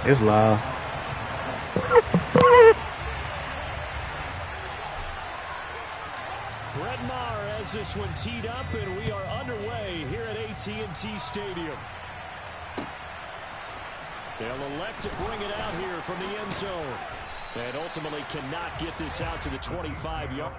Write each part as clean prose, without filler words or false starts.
It's loud. Brett Maher has this one teed up, and we are underway here at AT&T Stadium. They'll elect to bring it out here from the end zone. And ultimately cannot get this out to the 25-yard.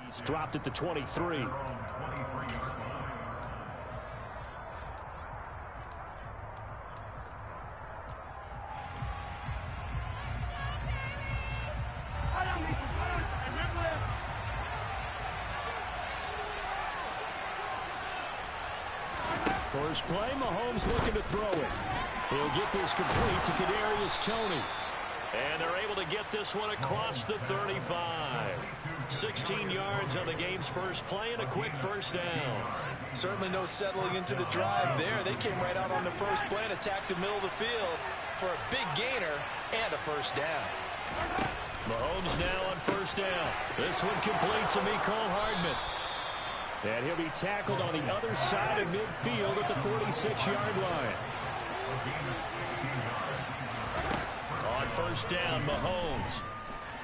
He's dropped at the 23. First play, Mahomes looking to throw it. He'll get this complete to Kadarius Toney. And they're able to get this one across the 35. 16 yards on the game's first play and a quick first down. Certainly no settling into the drive there. They came right out on the first play and attacked the middle of the field for a big gainer and a first down. Mahomes now on first down. This one complete to Mecole Hardman. And he'll be tackled on the other side of midfield at the 46-yard line. On first down, Mahomes.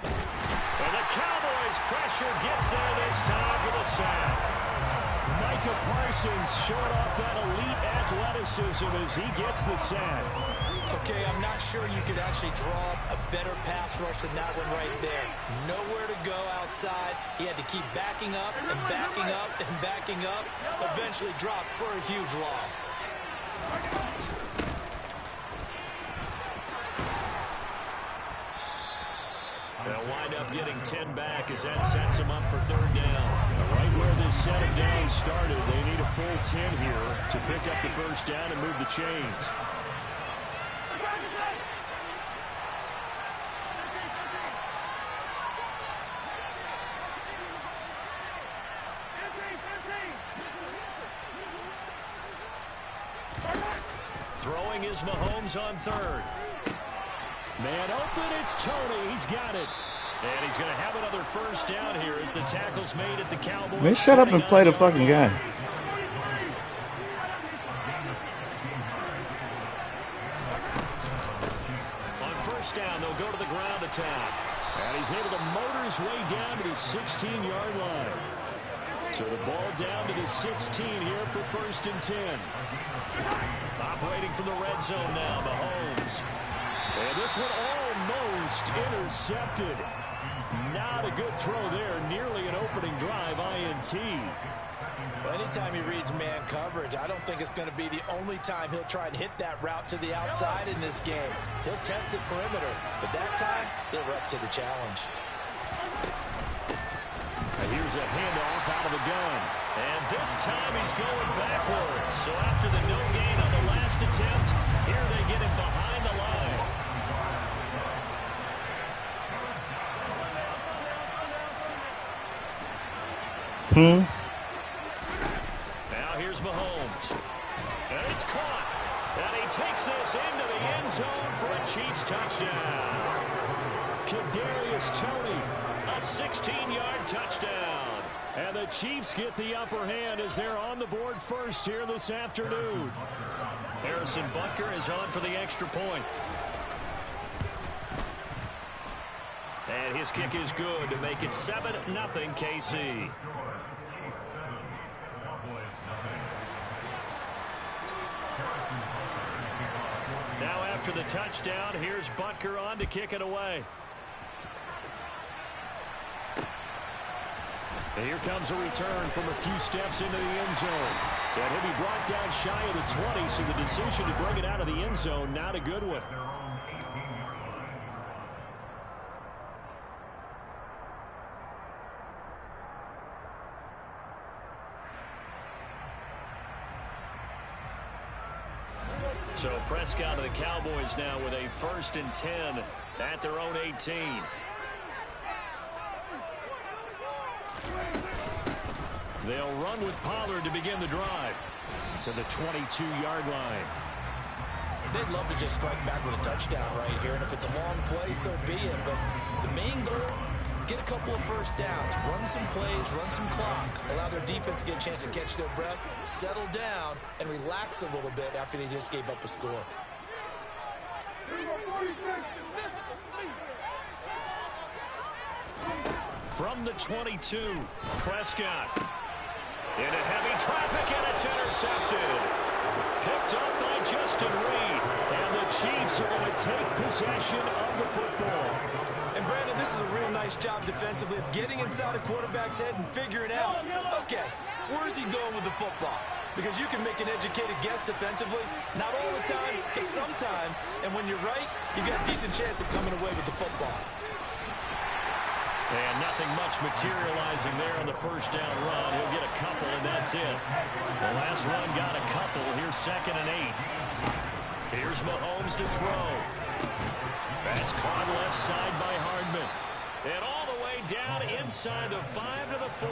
And the Cowboys' pressure gets there this time for the sack. Micah Parsons showing off that elite athleticism as he gets the sack. Okay, I'm not sure you could actually draw up a better pass rush than that one right there. Nowhere to go outside. He had to keep backing up and backing up and backing up. Eventually dropped for a huge loss. They'll wind up getting 10 back as that sets them up for third down. Right where this set down started, they need a full 10 here to pick up the first down and move the chains. Throwing is Mahomes on third. Man open, it's Toney. He's got it. And he's going to have another first down here as the tackle's made at the Cowboys. Man, shut up and play the fucking guy. On first down, they'll go to the ground attack. And he's able to motor his way down to the 16-yard line. So the ball down to the 16 here for first and 10. Operating from the red zone now, Mahomes. And this one almost intercepted. Not a good throw there. Nearly an opening drive INT. Well, anytime he reads man coverage, I don't think it's going to be the only time he'll try and hit that route to the outside in this game. He'll test the perimeter, but that time, he'll up to the challenge. And here's a handoff out of the gun. And this time he's going backwards. So after the no gain on the last attempt, here they get him behind the line. Now here's Mahomes. And it's caught. And he takes this into the end zone for a Chiefs touchdown. Kadarius Toney, a 16-yard touchdown. And the Chiefs get the upper hand as they're on the board first here this afternoon. Harrison Butker is on for the extra point. And his kick is good to make it 7-0 KC. Now after the touchdown, here's Butker on to kick it away. And here comes a return from a few steps into the end zone. And he'll be brought down shy of the 20, so the decision to bring it out of the end zone, not a good one. So Prescott and the Cowboys now with a 1st and 10 at their own 18. They'll run with Pollard to begin the drive to the 22-yard line. They'd love to just strike back with a touchdown right here, and if it's a long play, so be it. But the main goal, get a couple of first downs, run some plays, run some clock, allow their defense to get a chance to catch their breath, settle down, and relax a little bit after they just gave up a score. From the 22, Prescott. Into heavy traffic, and it's intercepted. Picked up by Justin Reed. And the Chiefs are going to take possession of the football. And Brandon, this is a real nice job defensively of getting inside a quarterback's head and figuring out, okay, where's he going with the football? Because you can make an educated guess defensively. Not all the time, but sometimes. And when you're right, you've got a decent chance of coming away with the football. And nothing much materializing there on the first down run. He'll get a couple, and that's it. The last run got a couple. Here's 2nd and 8. Here's Mahomes to throw. That's caught left side by Hardman. And all the way down inside the 5 to the 4.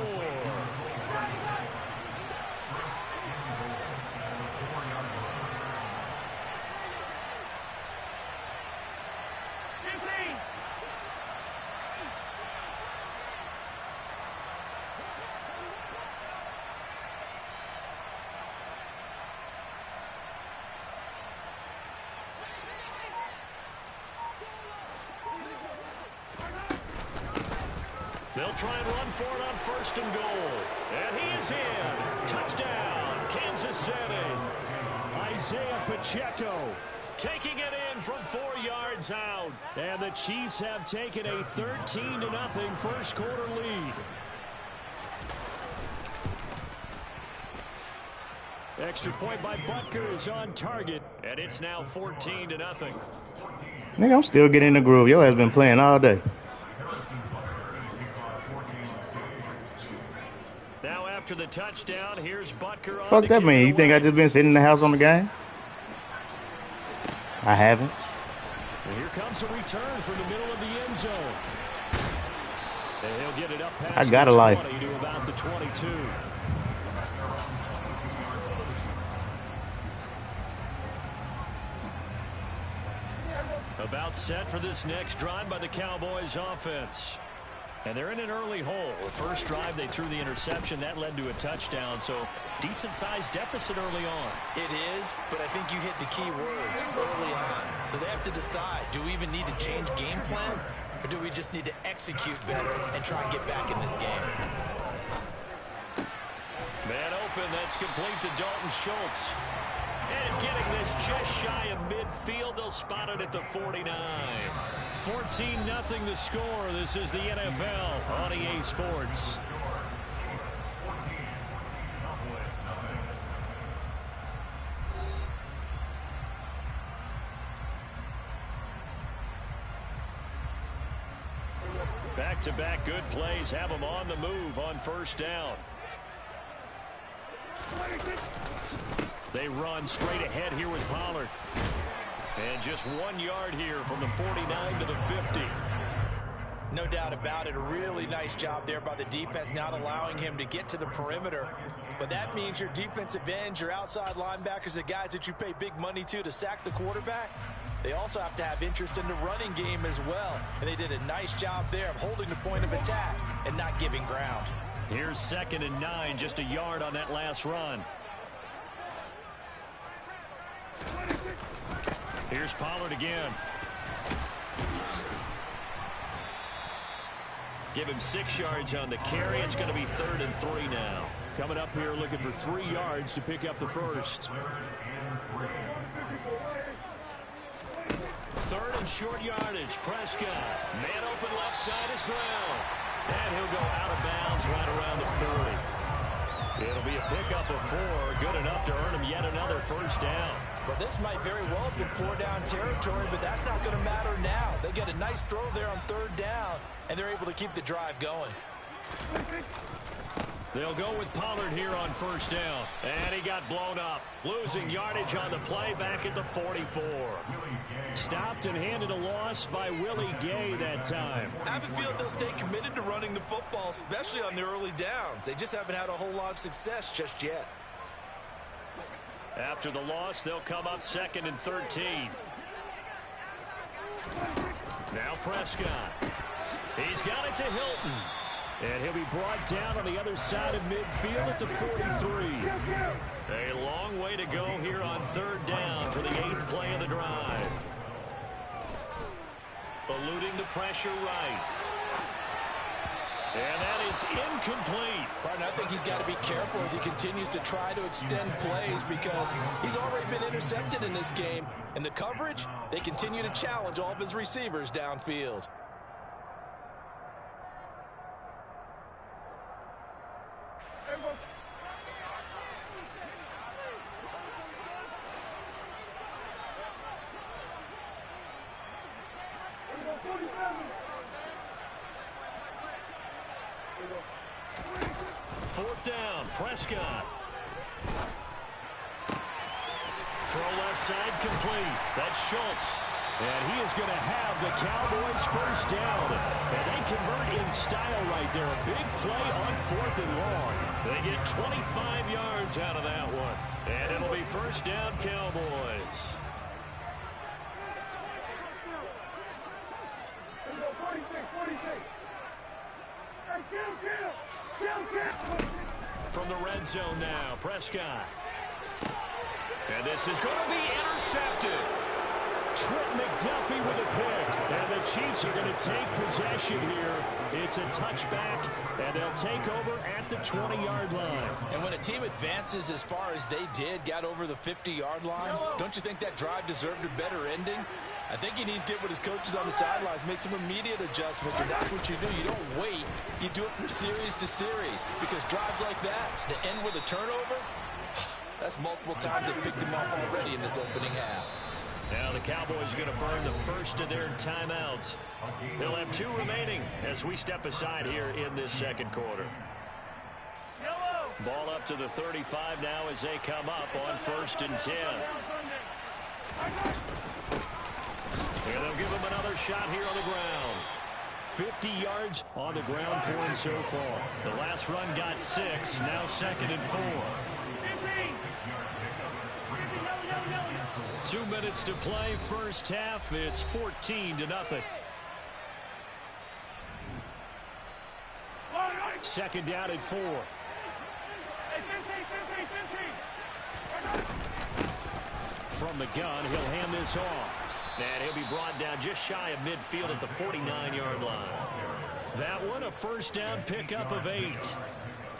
They'll try and run for it on 1st and goal. And he is in. Touchdown, Kansas City. Isaiah Pacheco taking it in from 4 yards out. And the Chiefs have taken a 13-0 first quarter lead. Extra point by Butker is on target. And it's now 14-0. Nigga, I'm still getting in the groove. Yo has been playing all day. Now after the touchdown, here's Butker on. Fuck that mean? You think I just been sitting in the house on the game? I haven't. And here comes a return from the middle of the end zone. And he'll get it up past I got a life. the 20 to about the 22. About set for this next drive by the Cowboys offense. And they're in an early hole. The first drive, they threw the interception. That led to a touchdown. So decent-sized deficit early on. It is, but I think you hit the key words early on. So they have to decide, do we even need to change game plan? Or do we just need to execute better and try and get back in this game? Man open, that's complete to Dalton Schultz. And getting this just shy of midfield, they'll spot it at the 49. 14-0 the score. This is the NFL on EA Sports. Back-to-back good plays have them on the move on 1st down. They run straight ahead here with Pollard. And just 1 yard here from the 49 to the 50. No doubt about it. A really nice job there by the defense, not allowing him to get to the perimeter. But that means your defensive ends, your outside linebackers, the guys that you pay big money to sack the quarterback, they also have to have interest in the running game as well. And they did a nice job there of holding the point of attack and not giving ground. Here's 2nd and 9, just a yard on that last run. Here's Pollard again. Give him 6 yards on the carry. It's going to be 3rd and 3 now. Coming up here looking for 3 yards to pick up the first. 3rd and short yardage. Prescott. Man open left side is Brown. And he'll go out of bounds right around the 30. It'll be a pickup of 4. Good enough to earn him yet another first down. Well, this might very well have been 4-down territory, but that's not going to matter now. They get a nice throw there on 3rd down, and they're able to keep the drive going. They'll go with Pollard here on 1st down. And he got blown up. Losing yardage on the play back at the 44. Stopped and handed a loss by Willie Gay that time. I have a feeling they'll stay committed to running the football, especially on the early downs. They just haven't had a whole lot of success just yet. After the loss, they'll come up 2nd and 13. Now Prescott. He's got it to Hilton. And he'll be brought down on the other side of midfield at the 43. A long way to go here on 3rd down for the 8th play of the drive. Eluding the pressure right. And that is incomplete. Right, I think he's got to be careful as he continues to try to extend plays because he's already been intercepted in this game. And the coverage, they continue to challenge all of his receivers downfield. Fourth down, Prescott. Throw left side complete. That's Schultz. And he is going to have the Cowboys first down. And they convert in style right there. A big play on 4th and long. They get 25 yards out of that one. And it'll be first down, Cowboys. From the red zone now, Prescott. And this is going to be intercepted. Trent McDuffie with a pick. And the Chiefs are going to take possession here. It's a touchback, and they'll take over at the 20-yard line. And when a team advances as far as they did, got over the 50-yard line, don't you think that drive deserved a better ending? I think he needs to get with his coaches on the sidelines, make some immediate adjustments, and that's what you do. You don't wait. You do it from series to series because drives like that, that end with a turnover, that's multiple times they picked him off already in this opening half. Now the Cowboys are going to burn the first of their timeouts. They'll have 2 remaining as we step aside here in this second quarter. Ball up to the 35 now as they come up on 1st and 10. And they'll give him another shot here on the ground. 50 yards on the ground for him so far. The last run got 6, now 2nd and 4. 2 minutes to play, first half. It's 14-0. Second down at 4. From the gun, he'll hand this off. And he'll be brought down just shy of midfield at the 49-yard line. That one, a first down pickup of 8.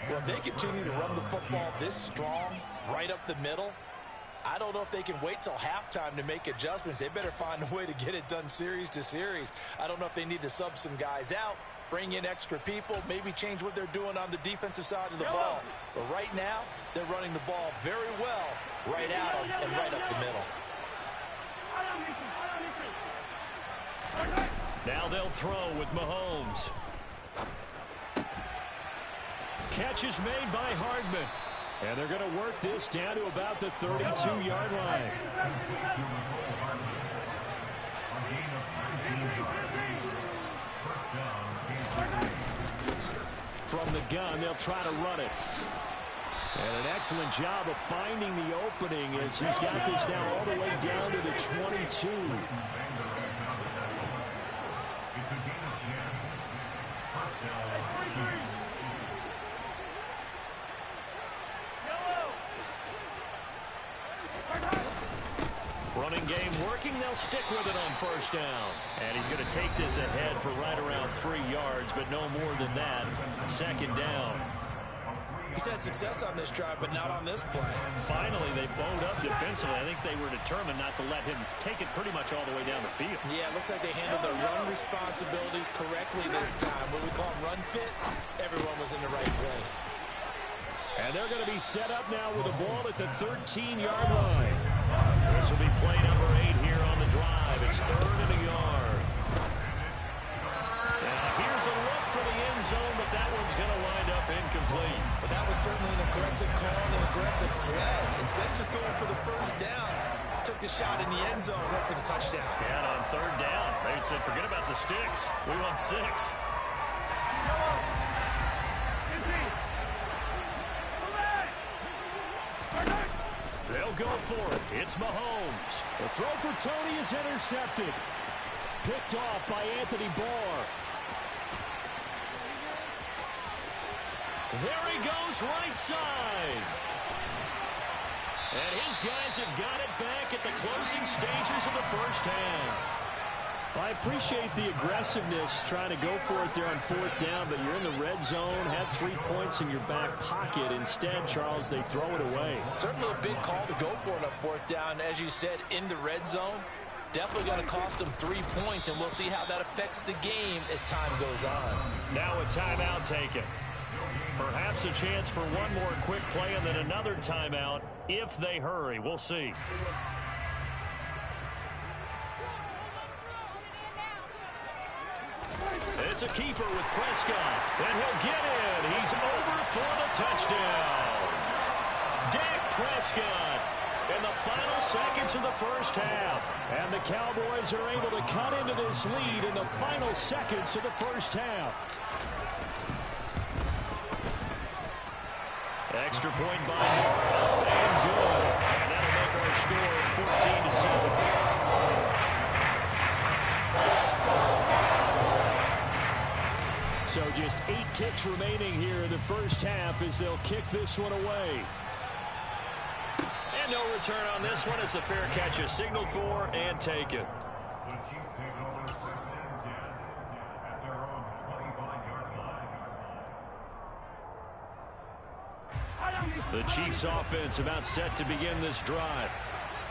Well, if they continue to run the football this strong, right up the middle, I don't know if they can wait till halftime to make adjustments. They better find a way to get it done series to series. I don't know if they need to sub some guys out, bring in extra people, maybe change what they're doing on the defensive side of the ball. But right now, they're running the ball very well right out and right up the middle. Now they'll throw with Mahomes. Catch is made by Hardman. And they're going to work this down to about the 32-yard line. From the gun, they'll try to run it. And an excellent job of finding the opening as he's got this now all the way down to the 22. Running game working. They'll stick with it on first down. And he's going to take this ahead for right around 3 yards, but no more than that. Second down. He's had success on this drive, but not on this play. Finally, they bowed up defensively. I think they were determined not to let him take it pretty much all the way down the field. Yeah, it looks like they handled their run responsibilities correctly this time. What we call run fits, everyone was in the right place. And they're going to be set up now with the ball at the 13-yard line. This will be play number 8 here on the drive. It's 3rd and a yard. And here's a look for the end zone, but that one's going to wind up incomplete. But that was certainly an aggressive call and an aggressive play. Instead of just going for the first down, took the shot in the end zone, went for the touchdown. And on 3rd down, they said, forget about the sticks. We want 6. They'll go for it. It's Mahomes. The throw for Tony is intercepted. Picked off by Anthony Barr. There he goes, right side. And his guys have got it back at the closing stages of the first half. I appreciate the aggressiveness trying to go for it there on 4th down, but you're in the red zone, have 3 points in your back pocket. Instead, Charles, they throw it away. Certainly a big call to go for it on 4th down. As you said, in the red zone, definitely going to cost them 3 points, and we'll see how that affects the game as time goes on. Now a timeout taken. Perhaps a chance for one more quick play and then another timeout if they hurry. We'll see. It's a keeper with Prescott, and he'll get in. He's over for the touchdown. Dak Prescott in the final seconds of the first half. And the Cowboys are able to cut into this lead in the final seconds of the first half. Extra point by Moore, up and good. And that'll make our score 14-7. So just 8 ticks remaining here in the first half as they'll kick this one away. And no return on this one as the fair catch is signaled for and taken. The Chiefs offense about set to begin this drive.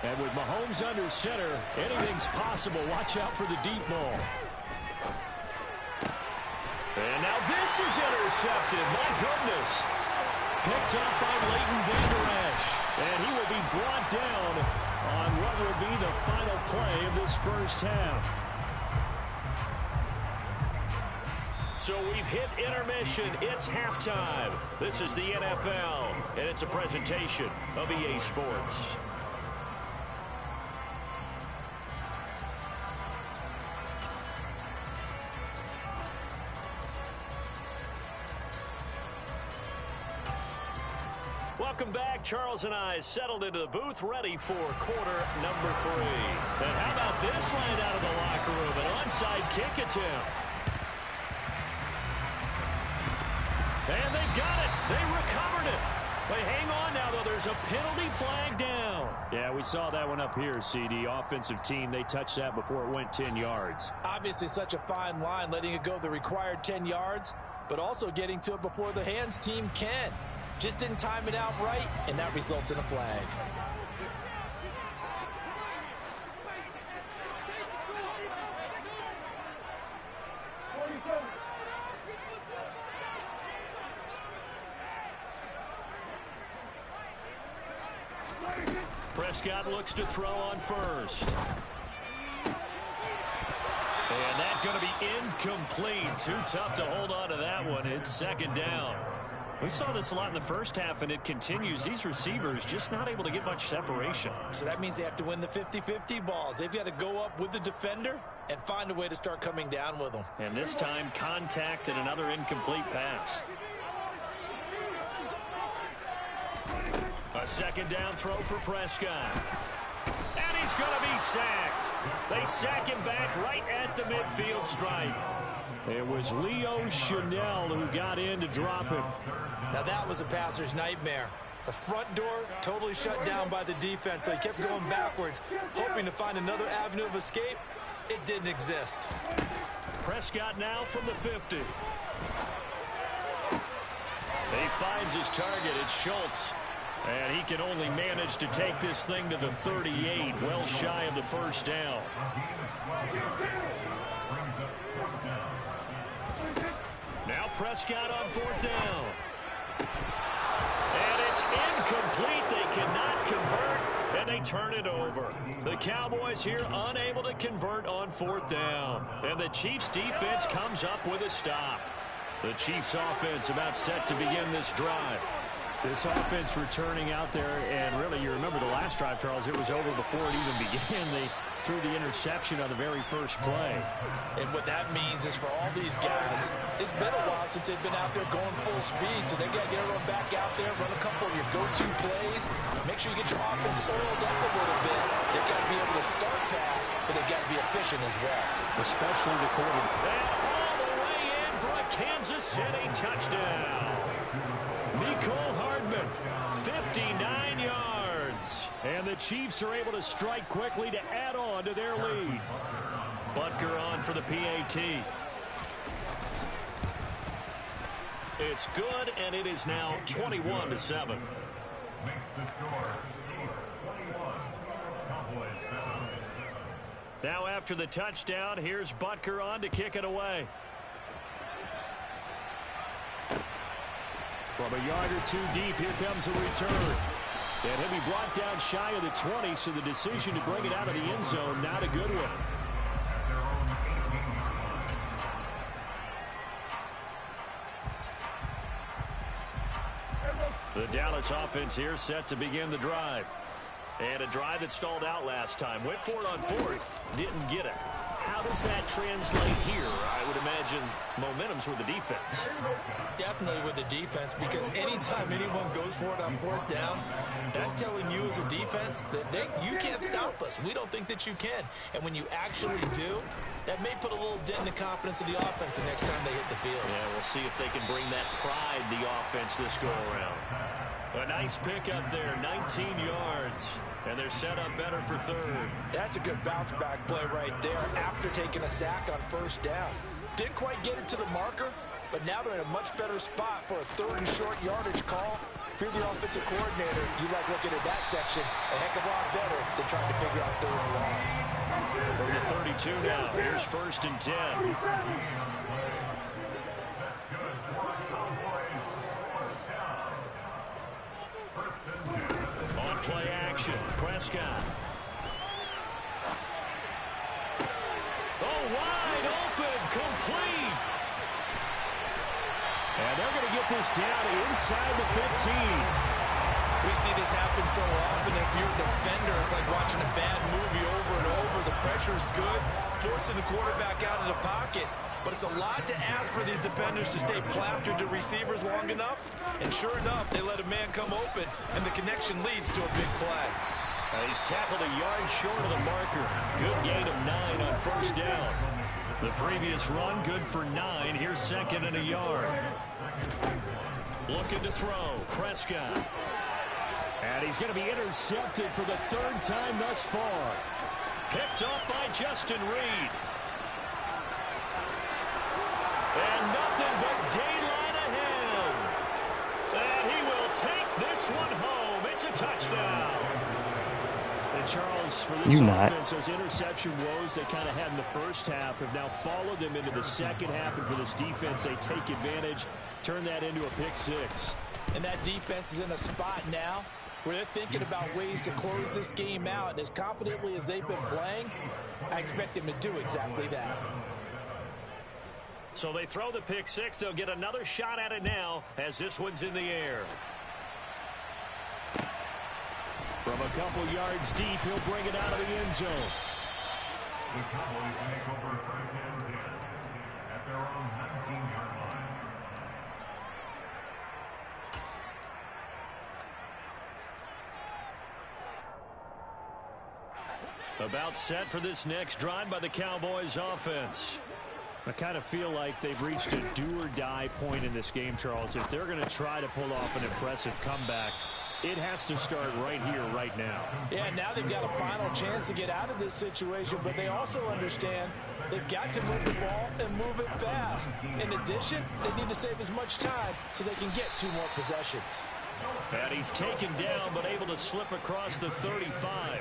And with Mahomes under center, anything's possible. Watch out for the deep ball. And now this is intercepted. My goodness. Picked up by Leighton Vander Esch. And he will be brought down on what will be the final play of this first half. So we've hit intermission. It's halftime. This is the NFL, and it's a presentation of EA Sports. Welcome back. Charles and I settled into the booth, ready for quarter number 3. And how about this right out of the locker room? An onside kick attempt. And they've got it. They recovered it. They hang on now, though. There's a penalty flag down. Yeah, we saw that one up here, CD. Offensive team, they touched that before it went 10 yards. Obviously such a fine line, letting it go the required 10 yards, but also getting to it before the hands team can. Just didn't time it out right, and that results in a flag. Prescott looks to throw on first. And that's going to be incomplete. Too tough to hold on to that one. It's second down. We saw this a lot in the first half, and it continues. These receivers just not able to get much separation. So that means they have to win the 50-50 balls. They've got to go up with the defender and find a way to start coming down with them. And this time, contact and another incomplete pass. A second down throw for Prescott. And he's going to be sacked. They sack him back right at the midfield stripe. It was Leo Chanel who got in to drop him. Now that was a passer's nightmare. The front door totally shut down by the defense, so he kept going backwards, hoping to find another avenue of escape. It didn't exist. Prescott now from the 50. He finds his target. It's Schultz. And he can only manage to take this thing to the 38, well shy of the first down. Now Prescott on fourth down. And it's incomplete. They cannot convert, and they turn it over. The Cowboys here unable to convert on fourth down. And the Chiefs defense comes up with a stop. The Chiefs offense about set to begin this drive. This offense returning out there, and really, you remember the last drive, Charles, it was over before it even began. They threw the interception on the very first play. And what that means is for all these guys, it's been a while since they've been out there going full speed, so they got to get everyone back out there, run a couple of your go-to plays, make sure you get your offense oiled up a little bit. They've got to be able to start fast, but they've got to be efficient as well. Especially the quarterback. And all the way in for a Kansas City touchdown. Nicole Hardman, 59 yards. And the Chiefs are able to strike quickly to add on to their lead. Butker on for the PAT. It's good, and it is now 21-7. Now after the touchdown, here's Butker on to kick it away. From a yard or two deep, here comes a return. And he'll be brought down shy of the 20, so the decision to bring it out of the end zone, not a good one. The Dallas offense here set to begin the drive. And a drive that stalled out last time. Went for it on fourth, didn't get it. How does that translate here? I would imagine momentum's with the defense. Definitely with the defense, because anytime anyone goes for it on fourth down, that's telling you as a defense that you can't stop us. We don't think that you can. And when you actually do, that may put a little dent in the confidence of the offense the next time they hit the field. Yeah, we'll see if they can bring that pride the offense this go around. A nice pickup there, 19 yards. And they're set up better for third. That's a good bounce-back play right there after taking a sack on first down. Didn't quite get it to the marker, but now they're in a much better spot for a third and short yardage call. If you're the offensive coordinator, you like looking at that section a heck of a lot better than trying to figure out third and long. Over to 32 now. Here's first and 10. On play action, Prescott. Oh, wide open, complete. And they're going to get this down inside the 15. We see this happen so often. If you're a defender, it's like watching a bad movie over and over. The pressure's good, forcing the quarterback out of the pocket. But it's a lot to ask for these defenders to stay plastered to receivers long enough. And sure enough, they let a man come open, and the connection leads to a big play. He's tackled a yard short of the marker. Good gain of 9 on first down. The previous run, good for 9. Here's second and a yard. Looking to throw, Prescott. And he's going to be intercepted for the third time thus far. Picked up by Justin Reed. And nothing but daylight ahead. And he will take this one home. It's a touchdown. And Charles, for this offense, those interception woes they kind of had in the first half have now followed them into the second half. And for this defense, they take advantage, turn that into a pick six. And that defense is in a spot now where they're thinking about ways to close this game out. And as confidently as they've been playing, I expect them to do exactly that. So they throw the pick six. They'll get another shot at it now as this one's in the air. From a couple yards deep, he'll bring it out of the end zone. The Cowboys make over first and 10 at their own 19-yard line. About set for this next drive by the Cowboys offense. I kind of feel like they've reached a do-or-die point in this game, Charles. If they're going to try to pull off an impressive comeback, it has to start right here, right now. Yeah, now they've got a final chance to get out of this situation, but they also understand they've got to move the ball and move it fast. In addition, they need to save as much time so they can get 2 more possessions. And he's taken down, but able to slip across the 35.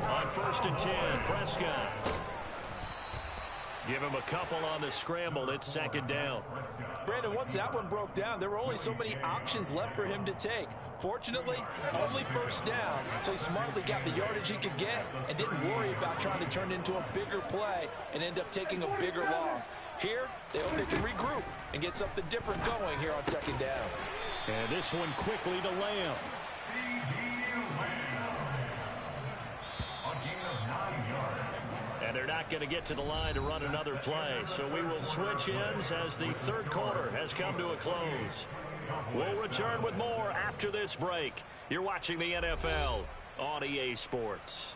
On first and 10, Prescott. Give him a couple on the scramble. It's second down. Brandon, once that one broke down, there were only so many options left for him to take. Fortunately, only first down, so he smartly got the yardage he could get and didn't worry about trying to turn it into a bigger play and end up taking a bigger loss. Here, they hope they can regroup and get something different going here on second down. And this one quickly to Lamb. And they're not going to get to the line to run another play. So we will switch ends as the third quarter has come to a close. We'll return with more after this break. You're watching the NFL on EA Sports.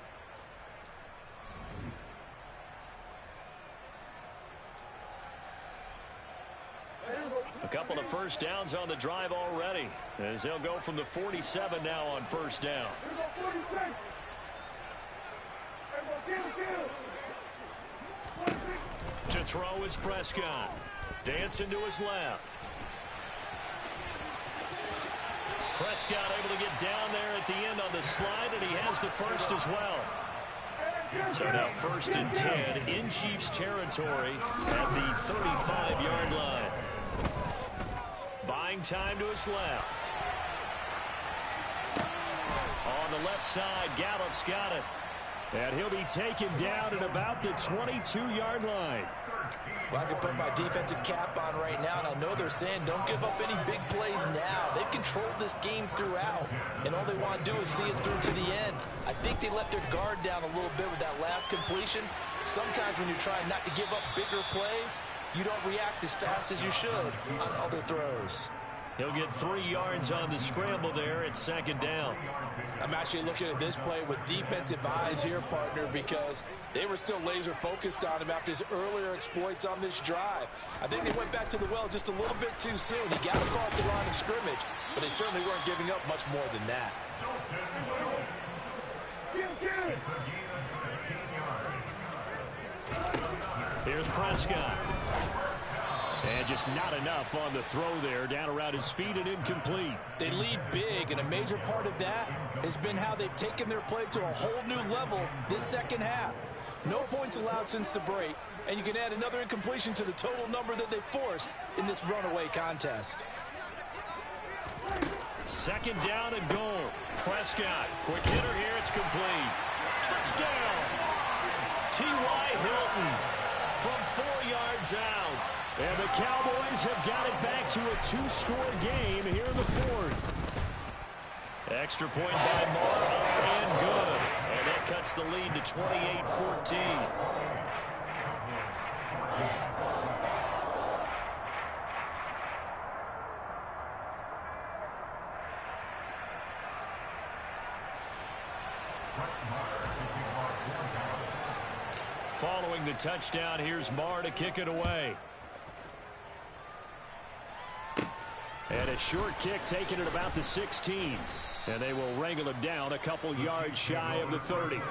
A couple of first downs on the drive already, as they'll go from the 47 now on first down. To throw is Prescott. Dancing to his left. Prescott able to get down there at the end on the slide, and he has the first as well. So now first and 10 in Chiefs territory at the 35-yard line. Buying time to his left. On the left side, Gallup's got it. And he'll be taken down at about the 22-yard line. Well, I can put my defensive cap on right now, and I know they're saying don't give up any big plays now. They've controlled this game throughout, and all they want to do is see it through to the end. I think they let their guard down a little bit with that last completion. Sometimes when you're trying not to give up bigger plays, you don't react as fast as you should on other throws. He'll get 3 yards on the scramble there at second down. I'm actually looking at this play with defensive eyes here, partner, because they were still laser focused on him after his earlier exploits on this drive. I think they went back to the well just a little bit too soon. He got across the line of scrimmage, but they certainly weren't giving up much more than that. Here's Prescott. And just not enough on the throw there, down around his feet and incomplete. They lead big, and a major part of that has been how they've taken their play to a whole new level this second half. No points allowed since the break, and you can add another incompletion to the total number that they forced in this runaway contest. Second down and goal. Prescott, quick hitter here, it's complete. Touchdown! T.Y. Hilton from 4 yards out. And the Cowboys have got it back to a 2-score game here in the fourth. Extra point by Marr, up and good. And that cuts the lead to 28-14. Following the touchdown, here's Marr to kick it away. And a short kick taken at about the 16. And they will wrangle him down a couple yards shy of the 30.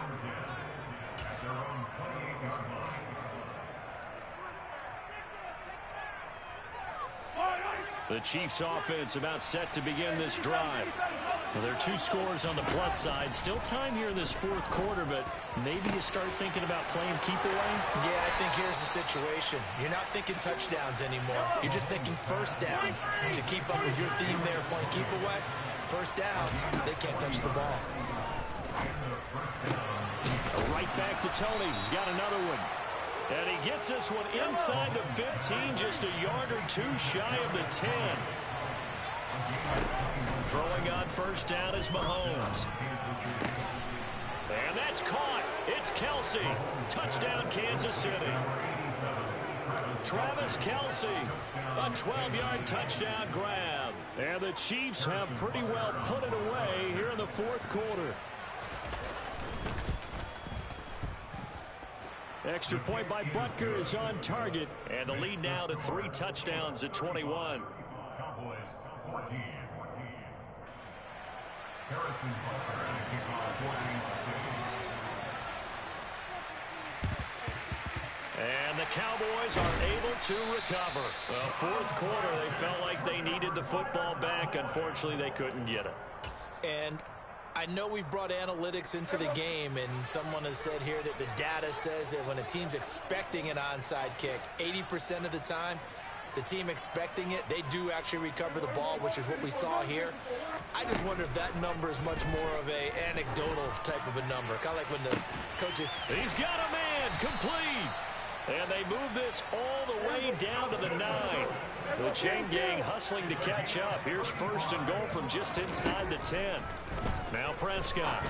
The Chiefs offense about set to begin this drive. Well, there are 2 scores on the plus side. Still time here in this fourth quarter, but maybe you start thinking about playing keep away? Yeah, I think here's the situation. You're not thinking touchdowns anymore. You're just thinking first downs. To keep up with your theme there, playing keep away, first downs, they can't touch the ball. Right back to Tony. He's got another one. And he gets this one inside the 15, just a yard or two shy of the 10. Throwing on first down is Mahomes. And that's caught. It's Kelsey. Touchdown, Kansas City. Travis Kelsey, a 12-yard touchdown grab. And the Chiefs have pretty well put it away here in the fourth quarter. Extra point by Butker is on target. And the lead now to 3 touchdowns at 21. Cowboys 14. Harrison Butker and a kickoff 14. And the Cowboys are able to recover. The fourth quarter, they felt like they needed the football back. Unfortunately, they couldn't get it. And I know we've brought analytics into the game, and someone has said here that the data says that when a team's expecting an onside kick, 80% of the time, the team expecting it, they do actually recover the ball, which is what we saw here. I just wonder if that number is much more of a anecdotal type of a number, kind of like when the coaches... He's got a man, complete. And they move this all the way down to the 9. The chain gang hustling to catch up. Here's first and goal from just inside the 10. Now Prescott.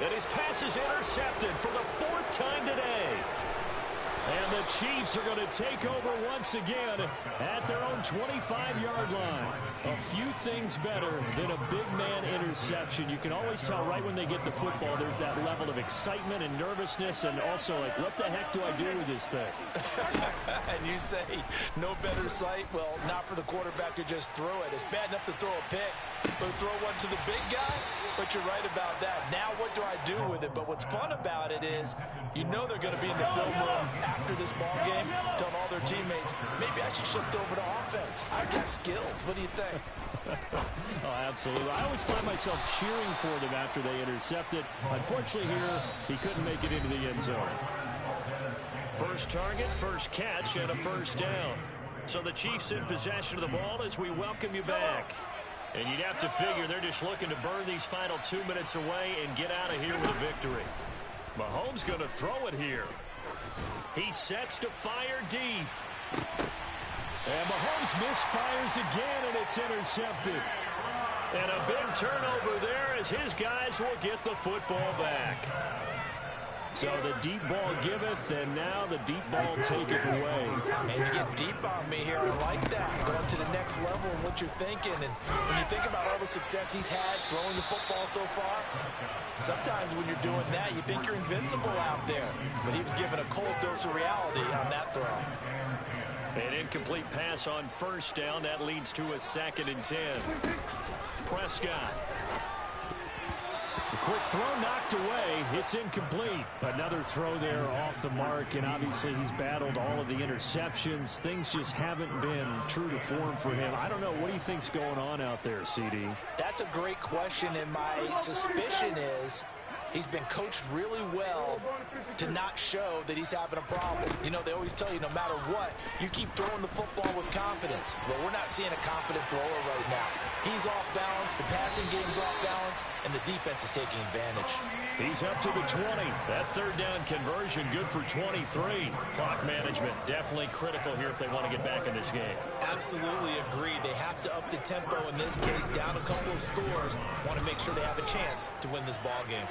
And his pass is intercepted for the 4th time today. And the Chiefs are going to take over once again at their own 25-yard line. A few things better than a big man interception. You can always tell right when they get the football, there's that level of excitement and nervousness, and also like, what the heck do I do with this thing? And you say, no better sight? Well, not for the quarterback to just throw it. It's bad enough to throw a pick, but throw one to the big guy? But you're right about that. Now what do I do with it? But what's fun about it is, you know they're going to be in the film room after this ball game, telling all their teammates, maybe I should shift over to offense. I've got skills. What do you think? Oh, absolutely. I always find myself cheering for them after they intercept it. Unfortunately here, he couldn't make it into the end zone. First target, first catch, and a first down. So the Chiefs in possession of the ball as we welcome you back. And you'd have to figure they're just looking to burn these final 2 minutes away and get out of here with a victory. Mahomes going to throw it here. He sets to fire deep. And Mahomes misfires again, and it's intercepted. And a big turnover there as his guys will get the football back. So the deep ball giveth, and now the deep ball taketh away. And you get deep on me here. I like that. Going to the next level and what you're thinking. And when you think about all the success he's had throwing the football so far, sometimes when you're doing that, you think you're invincible out there. But he was given a cold dose of reality on that throw. An incomplete pass on first down. That leads to a 2nd and 10. Prescott. The quick throw knocked away. It's incomplete. Another throw there off the mark, and obviously he's battled all of the interceptions. Things just haven't been true to form for him. I don't know. What do you think's going on out there, CD? That's a great question, and my suspicion is he's been coached really well to not show that he's having a problem. You know, they always tell you no matter what, you keep throwing the football with confidence. Well, we're not seeing a confident thrower right now. He's off balance, the passing game's off balance, and the defense is taking advantage. He's up to the 20. That 3rd down conversion good for 23. Clock management definitely critical here if they want to get back in this game. Absolutely agree. They have to up the tempo in this case, down a couple of scores. Want to make sure they have a chance to win this ball game.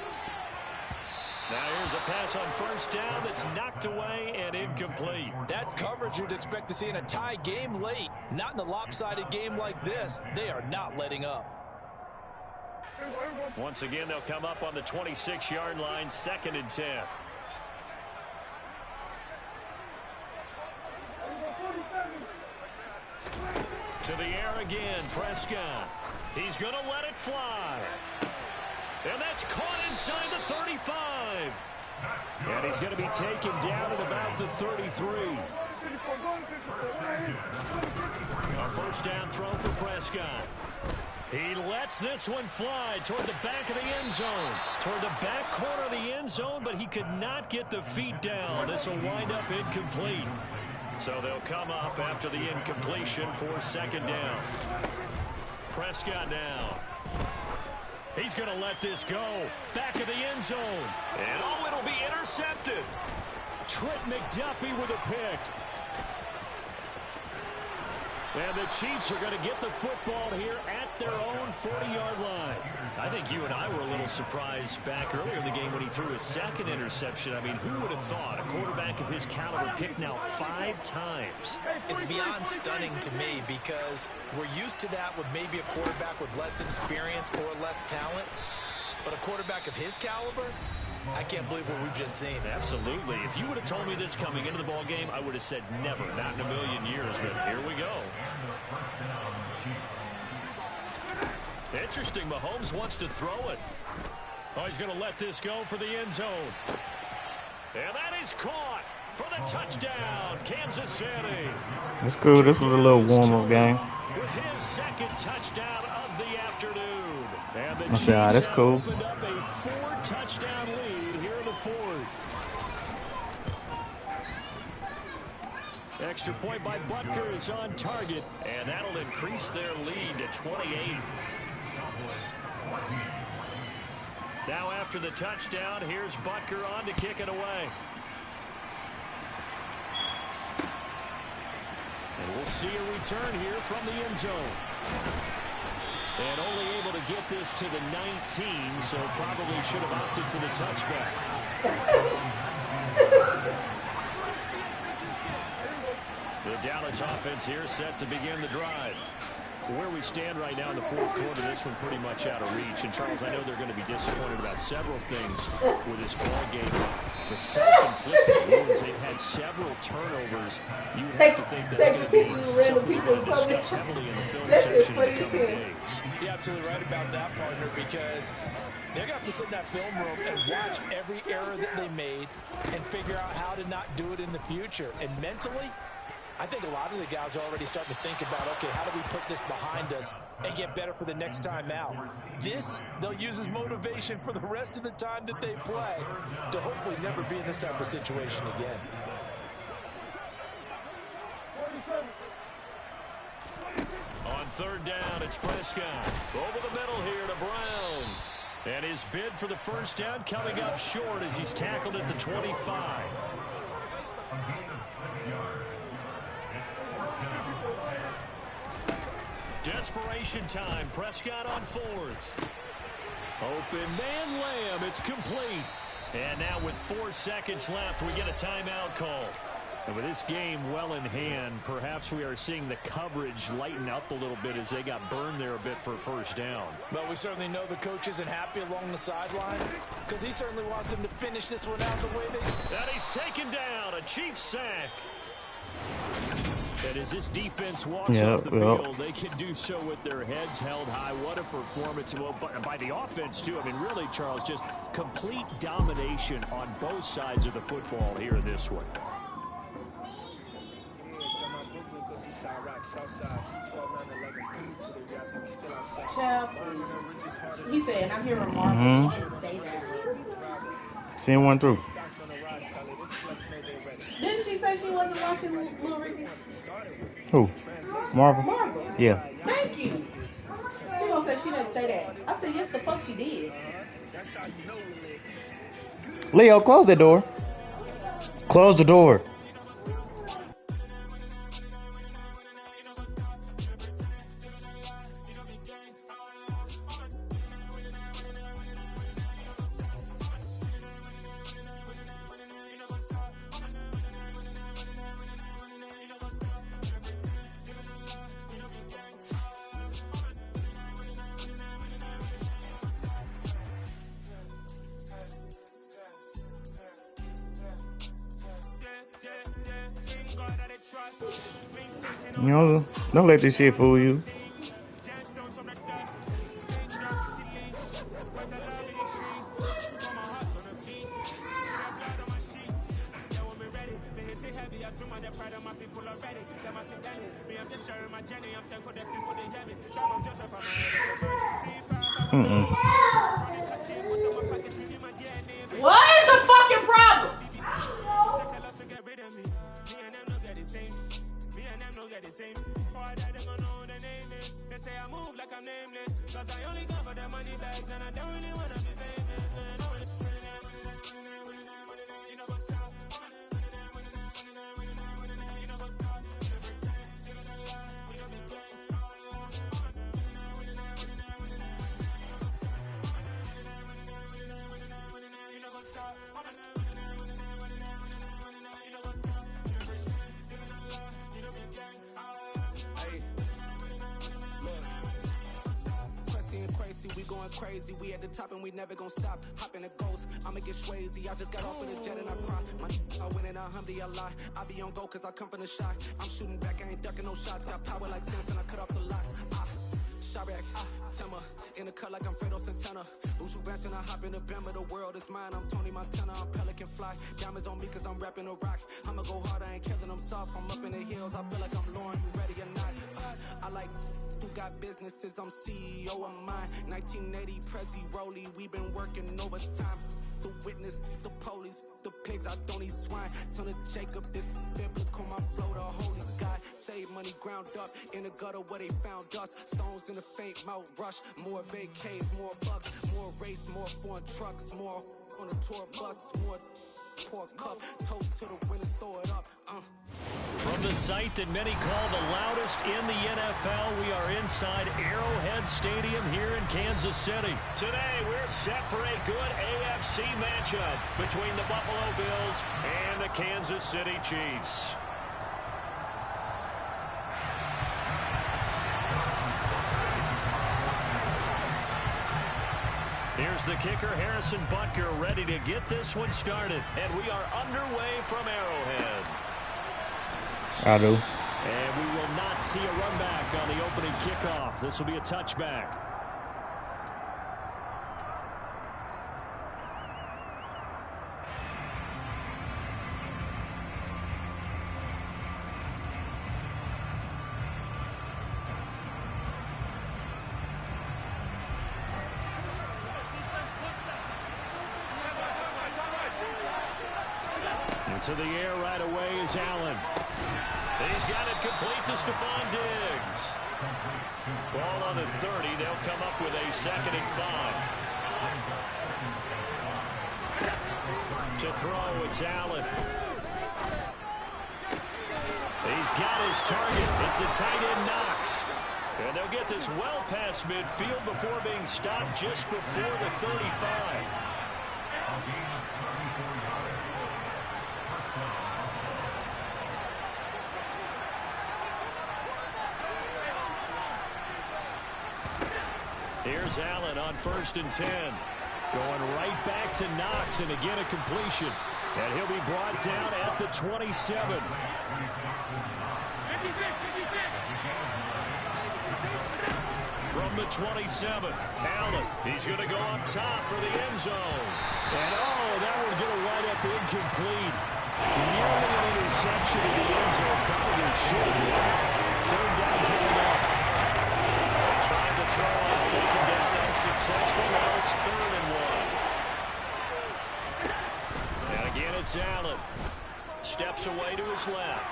Now here's a pass on first down that's knocked away and incomplete. That's coverage you'd expect to see in a tie game late. Not in a lopsided game like this. They are not letting up. Once again, they'll come up on the 26-yard line, 2nd and 10. To the air again, Prescott. He's going to let it fly. And that's caught inside the 35. And he's going to be taken down at about the 33. A first down throw for Prescott. He lets this one fly toward the back of the end zone. Toward the back corner of the end zone, but he could not get the feet down. This will wind up incomplete. So they'll come up after the incompletion for 2nd down. Prescott now. He's going to let this go. Back of the end zone. And oh, it'll be intercepted. Trent McDuffie with a pick. And the Chiefs are going to get the football here at their own 40-yard line. I think you and I were a little surprised back earlier in the game when he threw his second interception. I mean, who would have thought a quarterback of his caliber picked now 5 times? It's beyond stunning to me because we're used to that with maybe a quarterback with less experience or less talent. But a quarterback of his caliber, I can't believe what we've just seen. Absolutely. If you would have told me this coming into the ball game, I would have said never, not in a million years. But here we go. Interesting. Mahomes wants to throw it. Oh, he's going to let this go for the end zone. And that is caught for the touchdown, Kansas City. That's cool. This was a little warm-up game. With his second touchdown of the afternoon. And the Chiefs that's cool. opened up a 4-touchdown lead here in the 4th. Extra point by Butker is on target, and that'll increase their lead to 28. Now after the touchdown, here's Butker on to kick it away. And we'll see a return here from the end zone. And only able to get this to the 19, so probably should have opted for the touchback. The Dallas offense here set to begin the drive. Where we stand right now in the 4th quarter, this one pretty much out of reach. And, Charles, I know they're going to be disappointed about several things with this ball game. The self-inflicted wounds, they've had several turnovers. You would have to think that's going to be something we're going to discuss heavily in the film section in the coming days. You're absolutely right about that, partner, because they're going to have to sit in that film room and watch every error that they made and figure out how to not do it in the future. And mentally, I think a lot of the guys are already starting to think about, okay, how do we put this behind us and get better for the next time out? This, they'll use as motivation for the rest of the time that they play to hopefully never be in this type of situation again. On 3rd down, it's Prescott. Over the middle here to Brown. And his bid for the first down coming up short as he's tackled at the 25. Desperation time. Prescott on 4th. Open man Lamb. It's complete. And now with 4 seconds left, we get a timeout call. And with this game well in hand, perhaps we are seeing the coverage lighten up a little bit as they got burned there a bit for a first down. Well, we certainly know the coach isn't happy along the sideline because he certainly wants them to finish this one out the way they... And he's taken down. A Chiefs sack. And as this defense walks off the field, they can do so with their heads held high. What a performance. Well, by the offense, too. I mean, really, Charles, just complete domination on both sides of the football here in this one. He said, I'm hearing Marvel. She didn't say that. Seen one through. Didn't she say she wasn't watching Little Ricky? Who? Marvel? Marvel. Yeah. Thank you. She gonna say she didn't say that. I said, yes, the fuck she did. Leo, close the door. Close the door. You know, don't let this shit fool you. What is the fucking problem? going crazy. We at the top and we never gonna stop. Hopping a ghost, I'ma get Swayze. I just got off of the jet and I cry. My I win in a Humvee, I lie. I be on go cause I come from the shot. I'm shooting back, I ain't ducking no shots. Got power like Samson, I cut off the locks. Chirac, Timmer, in the cut like I'm Fredo Santana. Buju Banton, I hop in the Bama, the world is mine. I'm Tony Montana, I'm Pelican Fly. Diamonds on me cause I'm rapping a rock. I'ma go hard, I ain't killing them soft. I'm up in the hills, I feel like I'm Lauren, you ready or not? I like who got businesses, I'm CEO of mine. 1980 Prezi Rolly, we been working overtime. The witness, the police, the pigs, I don't eat swine. Son of Jacob, this biblical, my flow, the whole of God. Save money ground up in the gutter where they found us. Stones in the faint mouth rush. More vacays, more bucks, more race, more foreign trucks, more on a tour bus, more pour cup. Toast to the winners, throw it up. From the site that many call the loudest in the NFL, we are inside Arrowhead Stadium here in Kansas City. Today, we're set for a good AFC matchup between the Buffalo Bills and the Kansas City Chiefs. Here's the kicker, Harrison Butker, ready to get this one started. And we are underway from Arrowhead. I do. And we will not see a run back on the opening kickoff. This will be a touchback. Into the air right away is Allen. He's got it complete to Stephon Diggs. Ball on the 30. They'll come up with a 2nd and 5. To throw, it's Allen. He's got his target. It's the tight end Knox. And they'll get this well past midfield before being stopped just before the 35. Here's Allen on 1st and 10. Going right back to Knox, and again a completion. And he'll be brought down at the 27. From the 27, Allen, he's going to go up top for the end zone. And that one's going to wind up incomplete. Nearly an interception in the end zone. Probably should have been. 3rd down coming up. Trying to throw on 2nd down, unsuccessful. Now it's 3rd and 1. And again, it's Allen. Steps away to his left.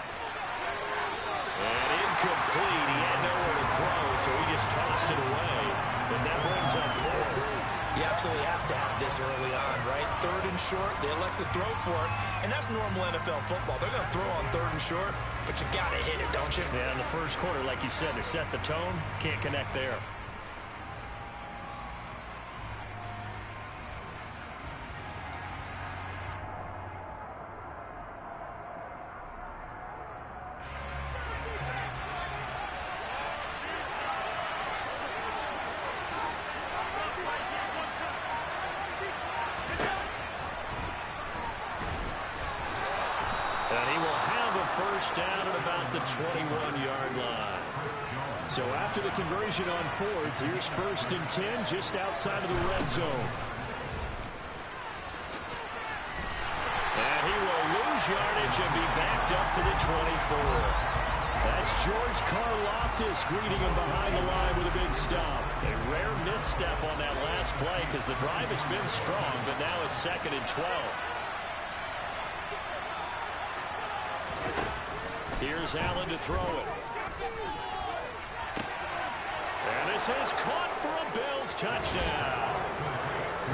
And incomplete. He had nowhere to throw, so he just tossed it away. And that brings up 4th. You absolutely have to have this early on, right? 3rd and short, they elect to throw for it. And that's normal NFL football. They're going to throw on 3rd and short, but you got to hit it, don't you? Yeah, in the first quarter, like you said, to set the tone, can't connect there. And he will have a 1st down at about the 21-yard line. So after the conversion on 4th, here's 1st and 10 just outside of the red zone. And he will lose yardage and be backed up to the 24. That's George Karlaftis greeting him behind the line with a big stop. A rare misstep on that last play because the drive has been strong, but now it's 2nd and 12. Here's Allen to throw it. And this is caught for a Bills touchdown.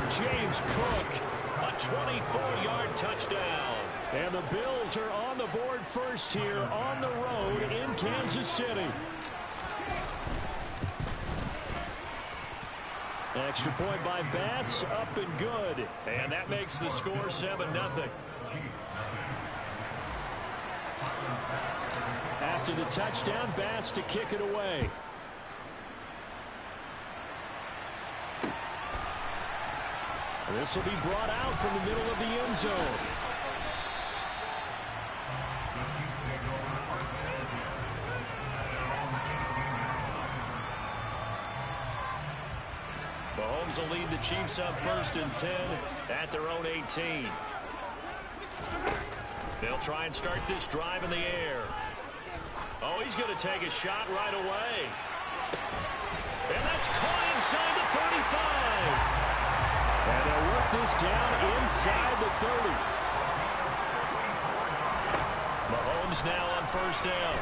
James Cook, a 24-yard touchdown. And the Bills are on the board first here on the road in Kansas City. Extra point by Bass, up and good. And that makes the score 7-0. After the touchdown, Bass to kick it away. This will be brought out from the middle of the end zone. Mahomes will lead the Chiefs up 1st and 10 at their own 18. They'll try and start this drive in the air. Oh, he's going to take a shot right away. And that's caught inside the 35. And they'll work this down inside the 30. Mahomes now on 1st down.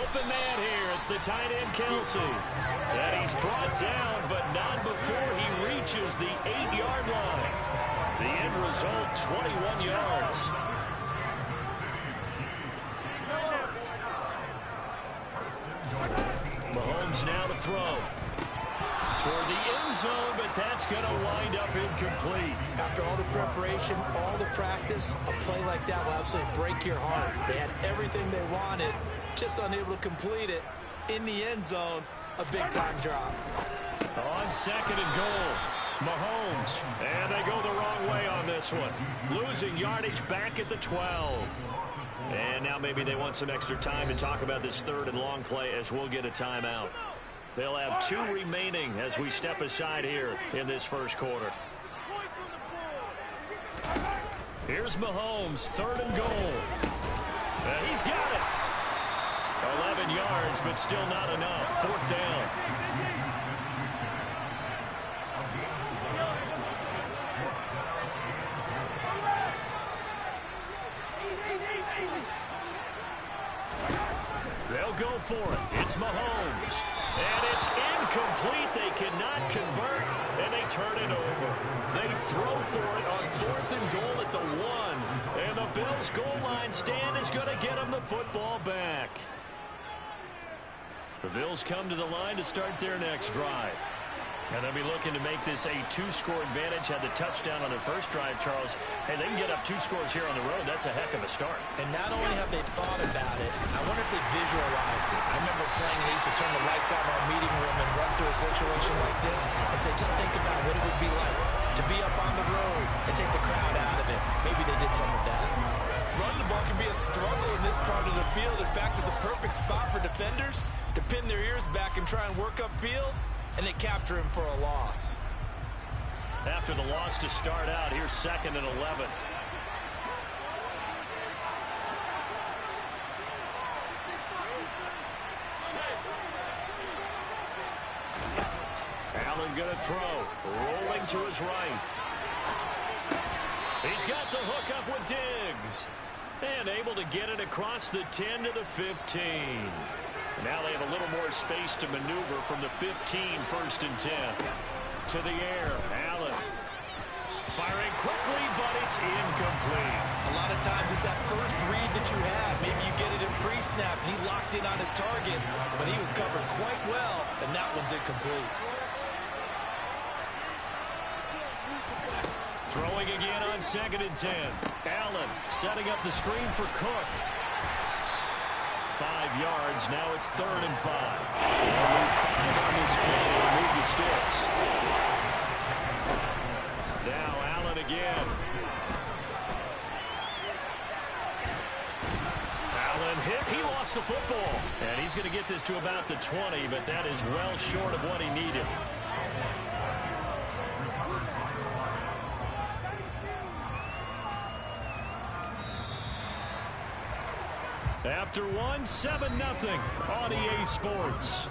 Open man here. It's the tight end, Kelsey. And he's brought down, but not before he reaches the 8-yard line. The end result, 21 yards. Mahomes now to throw. Toward the end zone, but that's going to wind up incomplete. After all the preparation, all the practice, a play like that will absolutely break your heart. They had everything they wanted, just unable to complete it. In the end zone, a big-time drop. On 2nd and goal, Mahomes. And they go the wrong way on this one. Losing yardage back at the 12. And now maybe they want some extra time to talk about this 3rd and long play as we'll get a timeout. They'll have 2 remaining as we step aside here in this 1st quarter. Here's Mahomes, 3rd and goal. He's got it. 11 yards, but still not enough. 4th down. They'll go for it. It's Mahomes. And it's incomplete. They cannot convert, and they turn it over. They throw for it on 4th and goal at the 1. And the Bills' goal line stand is going to get them the football back. The Bills come to the line to start their next drive. And they'll be looking to make this a 2-score advantage. Had the touchdown on their first drive, Charles. Hey, they can get up 2 scores here on the road. That's a heck of a start. And not only have they thought about it, I wonder if they visualized it. I remember playing, and I used to turn the lights on in our meeting room and run through a situation like this and say, just think about what it would be like to be up on the road and take the crowd out of it. Maybe they did some of that. Running the ball can be a struggle in this part of the field. In fact, it's a perfect spot for defenders to pin their ears back and try and work upfield. And they capture him for a loss. After the loss to start out, here's 2nd and 11. Allen going to throw. Rolling to his right. He's got the hook up with Diggs. And able to get it across the 10 to the 15. Now they have a little more space to maneuver from the 15, 1st and 10. To the air, Allen. Firing quickly, but it's incomplete. A lot of times it's that first read that you have. Maybe you get it in pre-snap, and he locked in on his target, but he was covered quite well, and that one's incomplete. Throwing again on 2nd and 10. Allen setting up the screen for Cook. 5 yards. Now it's 3rd and 5. Only 5 on this play to remove the sticks. Now Allen again. Allen hit. He lost the football. And he's going to get this to about the 20, but that is well short of what he needed. After 7-0 on EA Sports.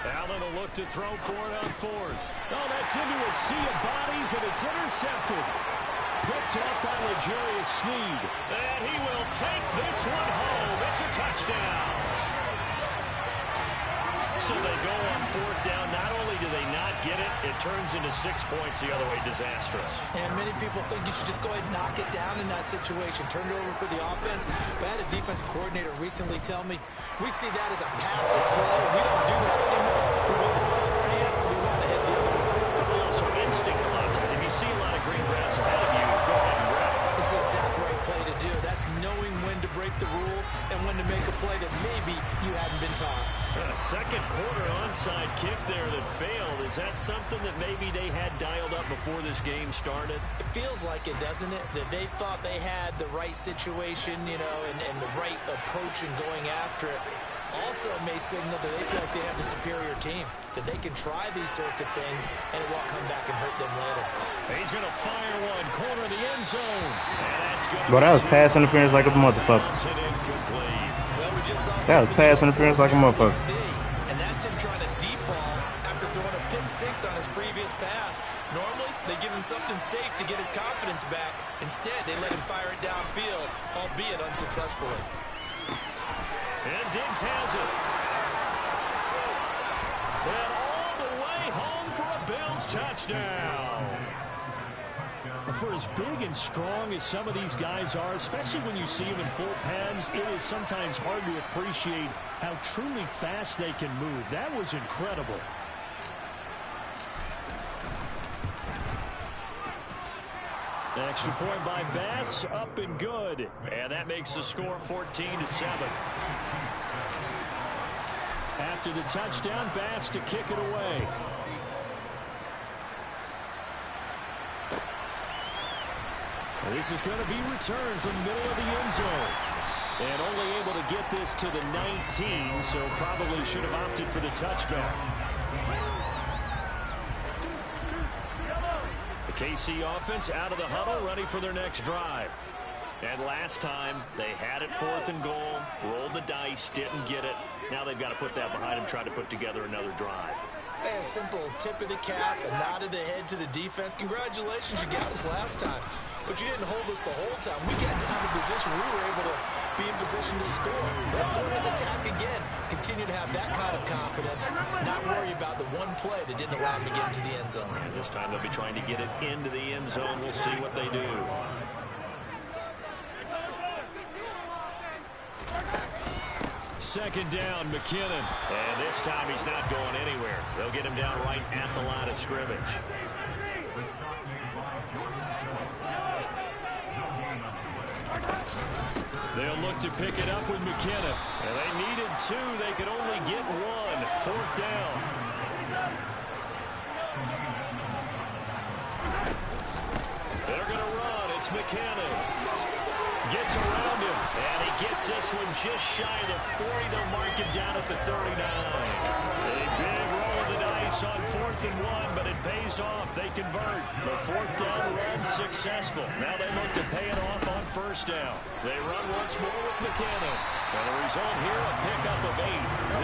Allen will look to throw for it on 4th. Oh, that's into a sea of bodies, and it's intercepted. Picked up by L'Jarius Sneed. And he will take this one home. It's a touchdown. So they go on fourth down. Not only do they not get it, it turns into 6 points the other way. Disastrous. And many people think you should just go ahead and knock it down in that situation. Turn it over for the offense. But I had a defensive coordinator recently tell me, we see that as a passive play. We don't do that anymore. We want the ball in our hands, and we want to head the other way. Probably also instinct a lot of times. If you see a lot of green grass ahead of you, go ahead and grab it. It's the exact right play to do. That's knowing when to break the rules and when to make a play that maybe you hadn't been taught. A second quarter onside kick there that failed. Is that something that maybe they had dialed up before this game started? It feels like it, doesn't it? That they thought they had the right situation, you know, and the right approach in going after it. Also may signal that they feel like they have the superior team, that they can try these sorts of things and it won't come back and hurt them later. He's going to fire one, corner of the end zone. And that's going to But that was pass interference like a motherfucker. Well, we just saw That was pass interference like a motherfucker. And that's him trying to deep ball after throwing a pick six on his previous pass. Normally, they give him something safe to get his confidence back. Instead, they let him fire it downfield, albeit unsuccessfully. And Diggs has it. And all the way home for a Bills touchdown. For as big and strong as some of these guys are, especially when you see them in full pads, it is sometimes hard to appreciate how truly fast they can move. That was incredible. Extra point by Bass, up and good. And that makes the score 14-7. After the touchdown, Bass to kick it away. This is going to be returned from the middle of the end zone. And only able to get this to the 19, so probably should have opted for the touchback. The KC offense out of the huddle, ready for their next drive. And last time, they had it 4th and goal, rolled the dice, didn't get it. Now they've got to put that behind them, try to put together another drive. A simple tip of the cap, a nod of the head to the defense. Congratulations, you got us last time. But you didn't hold us the whole time. We got down to position we were able to be in position to score. Let's go ahead and attack again. Continue to have that kind of confidence. Not worry about the one play that didn't allow them to get into the end zone. And this time they'll be trying to get it into the end zone. We'll see what they do. Second down, McKinnon. And this time he's not going anywhere. They'll get him down right at the line of scrimmage. They'll look to pick it up with McKinnon. And they needed 2. They could only get 1. 4th down. They're going to run. It's McKinnon. Gets around him. And he gets this one just shy of the 40. They'll mark him down at the 39. A big roll of the dice on 4th and 1, but it pays off. They convert. The 4th down run successful. Now they look to pay it off on 1st down. They run once more with McKinnon. And the result here, a pickup of 8.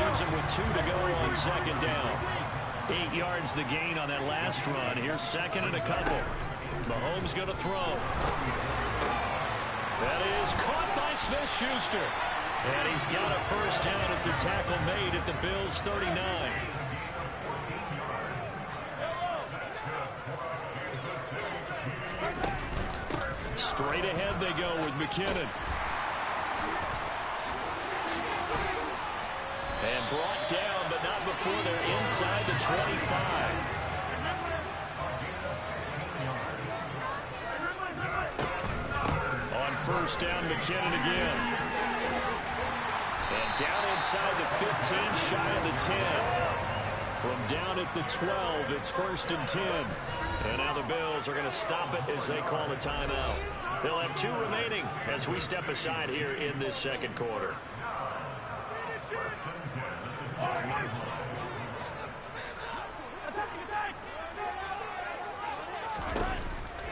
Leaves him with 2 to go on 2nd down. 8 yards the gain on that last run. Here's 2nd and a couple. Mahomes going to throw. That is caught by Smith-Schuster. And he's got a 1st down as the tackle made at the Bills' 39. Straight ahead they go with McKinnon. And brought down, but not before they're inside the 25. On 1st down, McKinnon again. And down inside the 15, shy of the 10. From down at the 12, it's 1st and 10. And now the Bills are going to stop it as they call a timeout. They'll have 2 remaining as we step aside here in this 2nd quarter.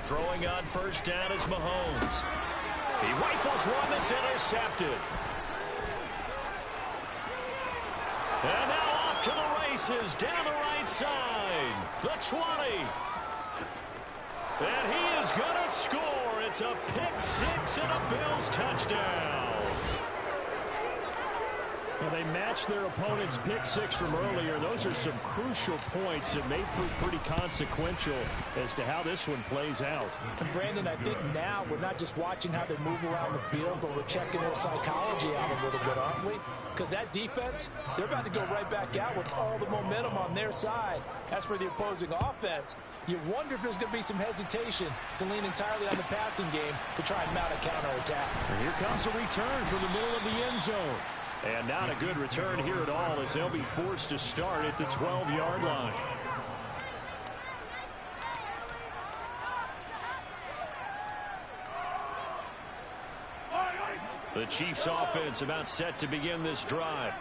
Throwing on 1st down is Mahomes. He rifles one that's intercepted. And now off to the races, down the right side. The 20. And he is going to score. It's a pick 6 and a Bills touchdown. Well, they matched their opponent's pick six from earlier. Those are some crucial points that may prove pretty consequential as to how this one plays out. And Brandon, I think now we're not just watching how they move around the field, but we're checking their psychology out a little bit, aren't we? Because that defense, they're about to go right back out with all the momentum on their side. As for the opposing offense, you wonder if there's going to be some hesitation to lean entirely on the passing game to try and mount a counterattack. And here comes a return from the middle of the end zone. And not a good return here at all as they'll be forced to start at the 12-yard line. The Chiefs offense about set to begin this drive.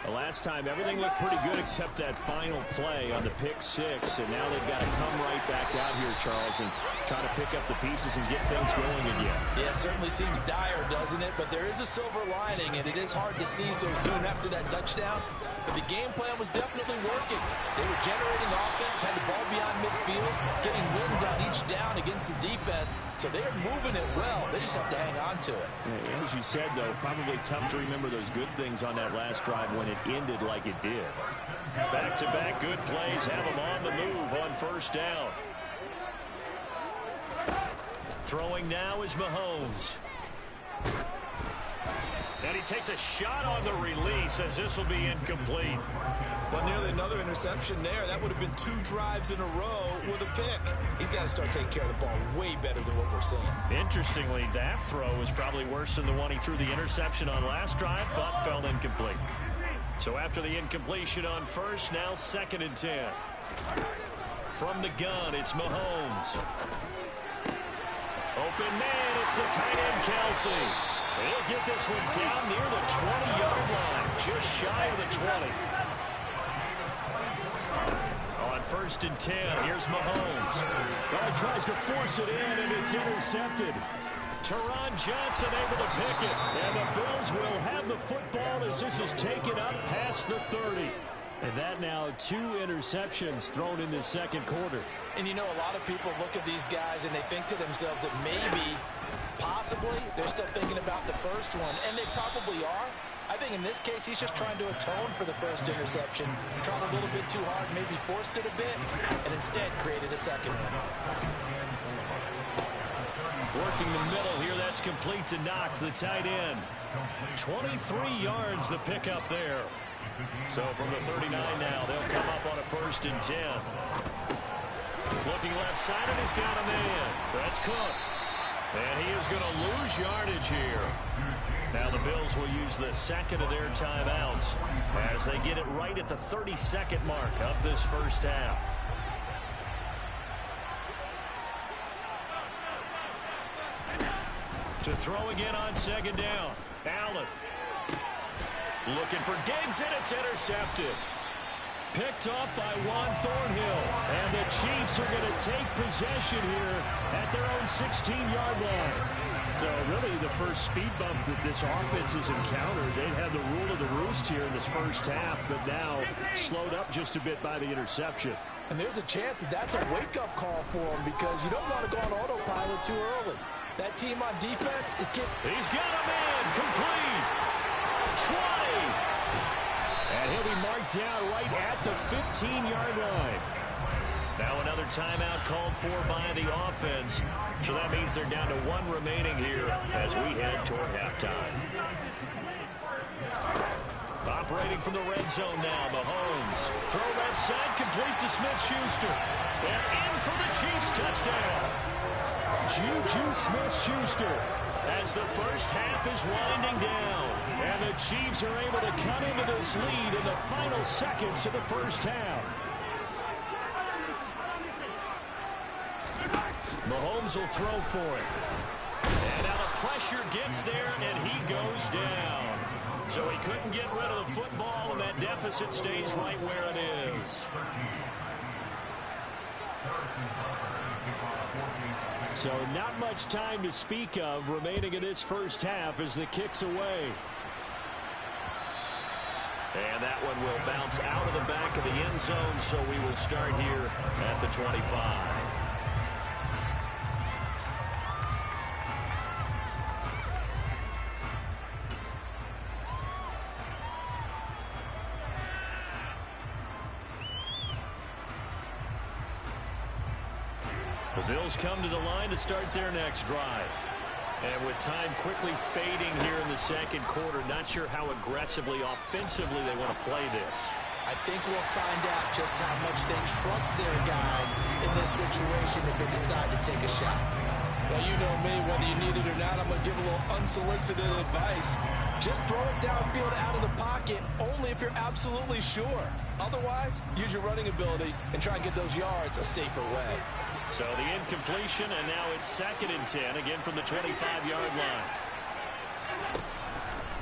The last time everything looked pretty good except that final play on the pick six, and now they've got to come right back out here, Charles, and try to pick up the pieces and get things going again. Yeah, it certainly seems dire, doesn't it? But there is a silver lining, and it is hard to see so soon after that touchdown. But the game plan was definitely working. They were generating offense, had the ball beyond midfield, getting wins on each down against the defense. So they are moving it well. They just have to hang on to it. Yeah, as you said, though, probably tough to remember those good things on that last drive when it ended like it did. Back-to-back good plays have them on the move on first down. Throwing now is Mahomes. And he takes a shot on the release as this will be incomplete. Well, nearly another interception there. That would have been 2 drives in a row with a pick. He's got to start taking care of the ball way better than what we're seeing. Interestingly, that throw was probably worse than the one he threw the interception on last drive, but fell incomplete. So after the incompletion on first, now 2nd and 10. From the gun, it's Mahomes. Open man, it's the tight end, Kelsey. He'll get this one down near the 20-yard line, just shy of the 20. On 1st and 10, here's Mahomes. Well, he tries to force it in, and it's intercepted. Teron Johnson able to pick it, and the Bills will have the football as this is taken up past the 30. And that now 2 interceptions thrown in the second quarter. And you know, a lot of people look at these guys and they think to themselves that maybe, possibly, they're still thinking about the first one, and they probably are. I think in this case, he's just trying to atone for the first interception, tried a little bit too hard, maybe forced it a bit, and instead created a second one. Working the middle here, that's complete to Knox, the tight end. 23 yards the pickup there. So from the 39 now, they'll come up on a 1st and 10. Looking left side, and he's got a man. That's Cook. And he is going to lose yardage here. Now the Bills will use the 2nd of their timeouts as they get it right at the 32nd mark of this first half. To throw again on 2nd down. Allen. Looking for Diggs, and it's intercepted. Picked off by Juan Thornhill. And the Chiefs are going to take possession here at their own 16-yard line. So really the first speed bump that this offense has encountered. They'd had the rule of the roost here in this first half, but now slowed up just a bit by the interception. And there's a chance that that's a wake-up call for him because you don't want to go on autopilot too early. That team on defense is getting... He's got a man complete. 20. And he'll be marked down right at the 15-yard line. Now another timeout called for by the offense. So that means they're down to 1 remaining here as we head toward halftime. Operating from the red zone now, Mahomes. Throw left side, complete to Smith-Schuster. And in for the Chiefs touchdown. Juju Smith-Schuster as the first half is winding down. And the Chiefs are able to come into this lead in the final seconds of the first half. Mahomes will throw for it. And now the pressure gets there, and he goes down. So he couldn't get rid of the football, and that deficit stays right where it is. So not much time to speak of remaining in this first half as the kick's away. And that one will bounce out of the back of the end zone, so we will start here at the 25. The Bills come to the line to start their next drive. And with time quickly fading here in the second quarter, not sure how aggressively, offensively they want to play this. I think we'll find out just how much they trust their guys in this situation if they decide to take a shot. Well, you know me, whether you need it or not, I'm going to give a little unsolicited advice. Just throw it downfield out of the pocket, only if you're absolutely sure. Otherwise, use your running ability and try and get those yards a safer way. So the incompletion, and now it's 2nd and 10, again from the 25-yard line.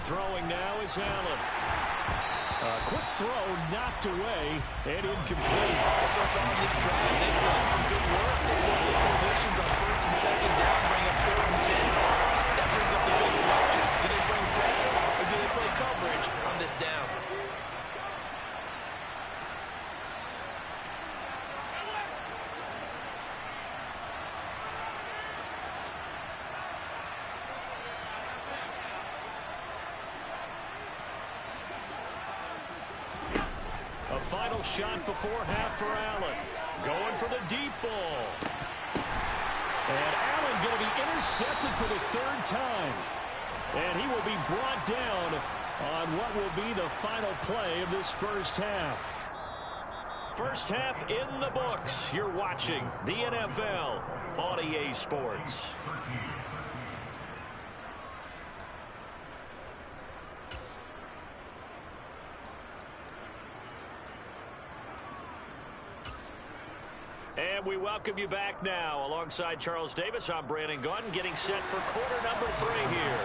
Throwing now is Allen. A quick throw knocked away and incomplete. So far in this drive, they've done some good work. They forced some completions on 1st and 2nd down, bring up 3rd and 10. That brings up the big question. Do they bring pressure or do they play coverage on this down? A final shot before half for Allen. Going for the deep ball. And Allen going to be intercepted for the 3rd time. And he will be brought down on what will be the final play of this first half. First half in the books. You're watching the NFL on EA Sports. And we welcome you back now. Alongside Charles Davis, I'm Brandon Gunn, getting set for quarter number 3 here.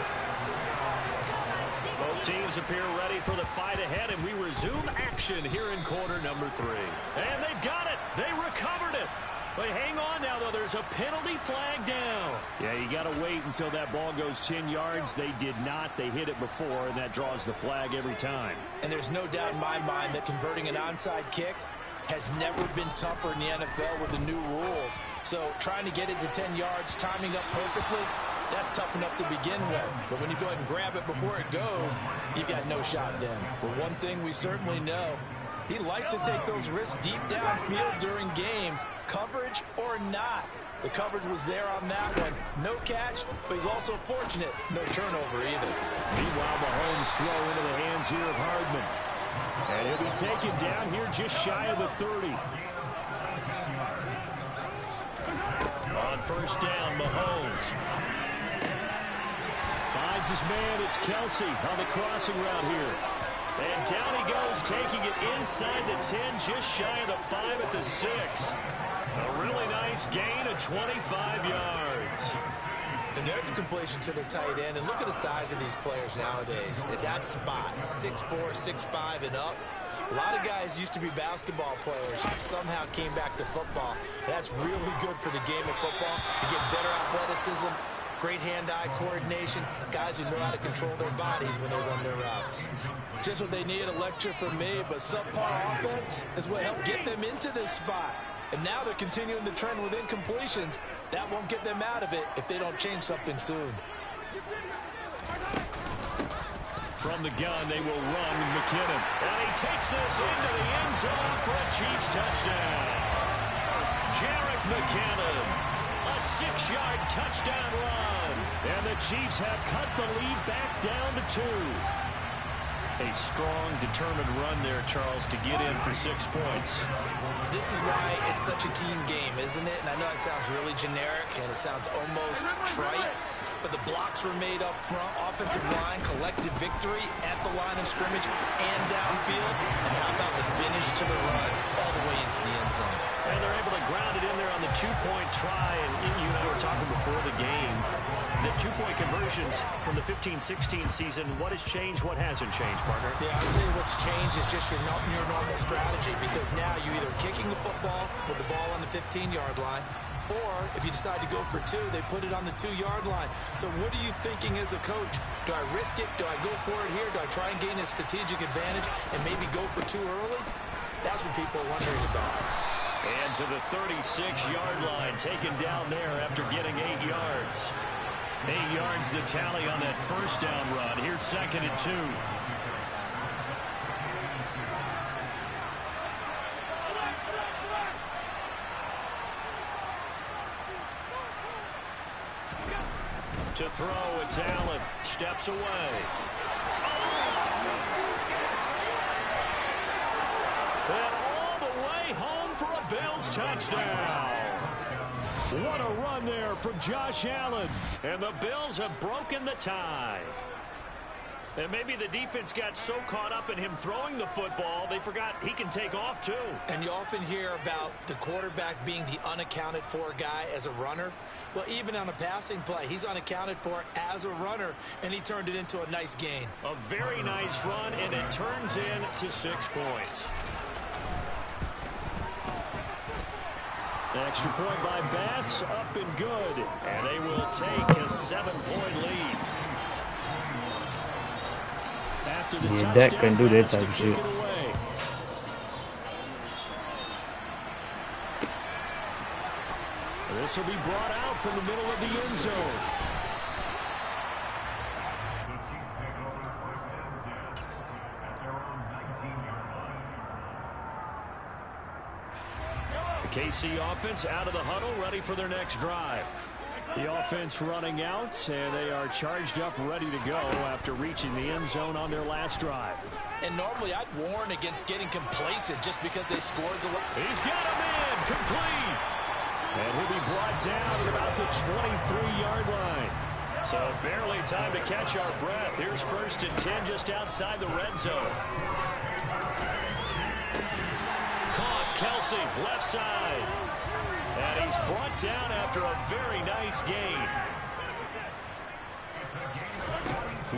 Both teams appear ready for the fight ahead, and we resume action here in quarter number 3. And they've got it. They recovered it. But hang on now, though. There's a penalty flag down. Yeah, you got to wait until that ball goes 10 yards. They did not. They hit it before, and that draws the flag every time. And there's no doubt in my mind that converting an onside kick has never been tougher in the NFL with the new rules. So trying to get it to 10 yards, timing up perfectly, that's tough enough to begin with. But when you go ahead and grab it before it goes, you got no shot then. But one thing we certainly know, he likes to take those risks deep downfield during games, coverage or not. The coverage was there on that one. No catch, but he's also fortunate. No turnover either. Meanwhile, Mahomes throw into the hands here of Hardman. And he'll be taken down here just shy of the 30. On first down, Mahomes finds his man. It's Kelsey on the crossing route here. And down he goes, taking it inside the 10, just shy of the 5 at the 6. A really nice gain of 25 yards. And there's a completion to the tight end. And look at the size of these players nowadays. At that spot, 6'4", 6'5", and up. A lot of guys used to be basketball players, somehow came back to football. That's really good for the game of football. You get better athleticism, great hand-eye coordination, guys who know how to control their bodies when they run their routes. Just what they need, a lecture from me, but subpar offense is what helped get them into this spot. And now they're continuing the trend with incompletions. That won't get them out of it if they don't change something soon. From the gun, they will run McKinnon. And he takes this into the end zone for a Chiefs touchdown. Jerick McKinnon, a 6-yard touchdown run. And the Chiefs have cut the lead back down to 2. A strong, determined run there, Charles, to get in for 6 points. This is why it's such a team game, isn't it? And I know it sounds really generic and it sounds almost trite, but the blocks were made up front, offensive line, collective victory at the line of scrimmage and downfield. And how about the finish to the run all the way into the end zone? And they're able to ground it in there on the 2-point try. And you and I were talking before the game. The 2-point conversions from the 15-16 season, what has changed, what hasn't changed, partner? Yeah, I'll tell you what's changed is just your normal strategy, because now you're either kicking the football with the ball on the 15-yard line, or if you decide to go for 2, they put it on the 2-yard line. So what are you thinking as a coach? Do I risk it? Do I go for it here? Do I try and gain a strategic advantage and maybe go for 2 early? That's what people are wondering about. And to the 36-yard line, taken down there after getting 8 yards. 8 yards the tally on that first down run. Here's 2nd and 2. To throw, it's Allen. Steps away. And all the way home for a Bills touchdown. What a run there from Josh Allen. And the Bills have broken the tie. And maybe the defense got so caught up in him throwing the football, they forgot he can take off too. And you often hear about the quarterback being the unaccounted for guy as a runner. Well, even on a passing play, he's unaccounted for as a runner, and he turned it into a nice gain. A very nice run, and it turns into 6 points. Extra point by Bass, up and good. And they will take a 7-point lead. After the Yeah, Dak can do that type of shit. This will be brought out from the middle of the end zone. The Chiefs take over first and 10 at their own 19-yard line. The KC offense out of the huddle, ready for their next drive. The offense running out, and they are charged up, ready to go after reaching the end zone on their last drive. And normally I'd warn against getting complacent just because they scored the last. He's got him in, complete. And he'll be brought down at about the 23-yard line. So barely time to catch our breath. Here's first and 10 just outside the red zone. Caught, Kelsey, left side. And he's brought down after a very nice gain.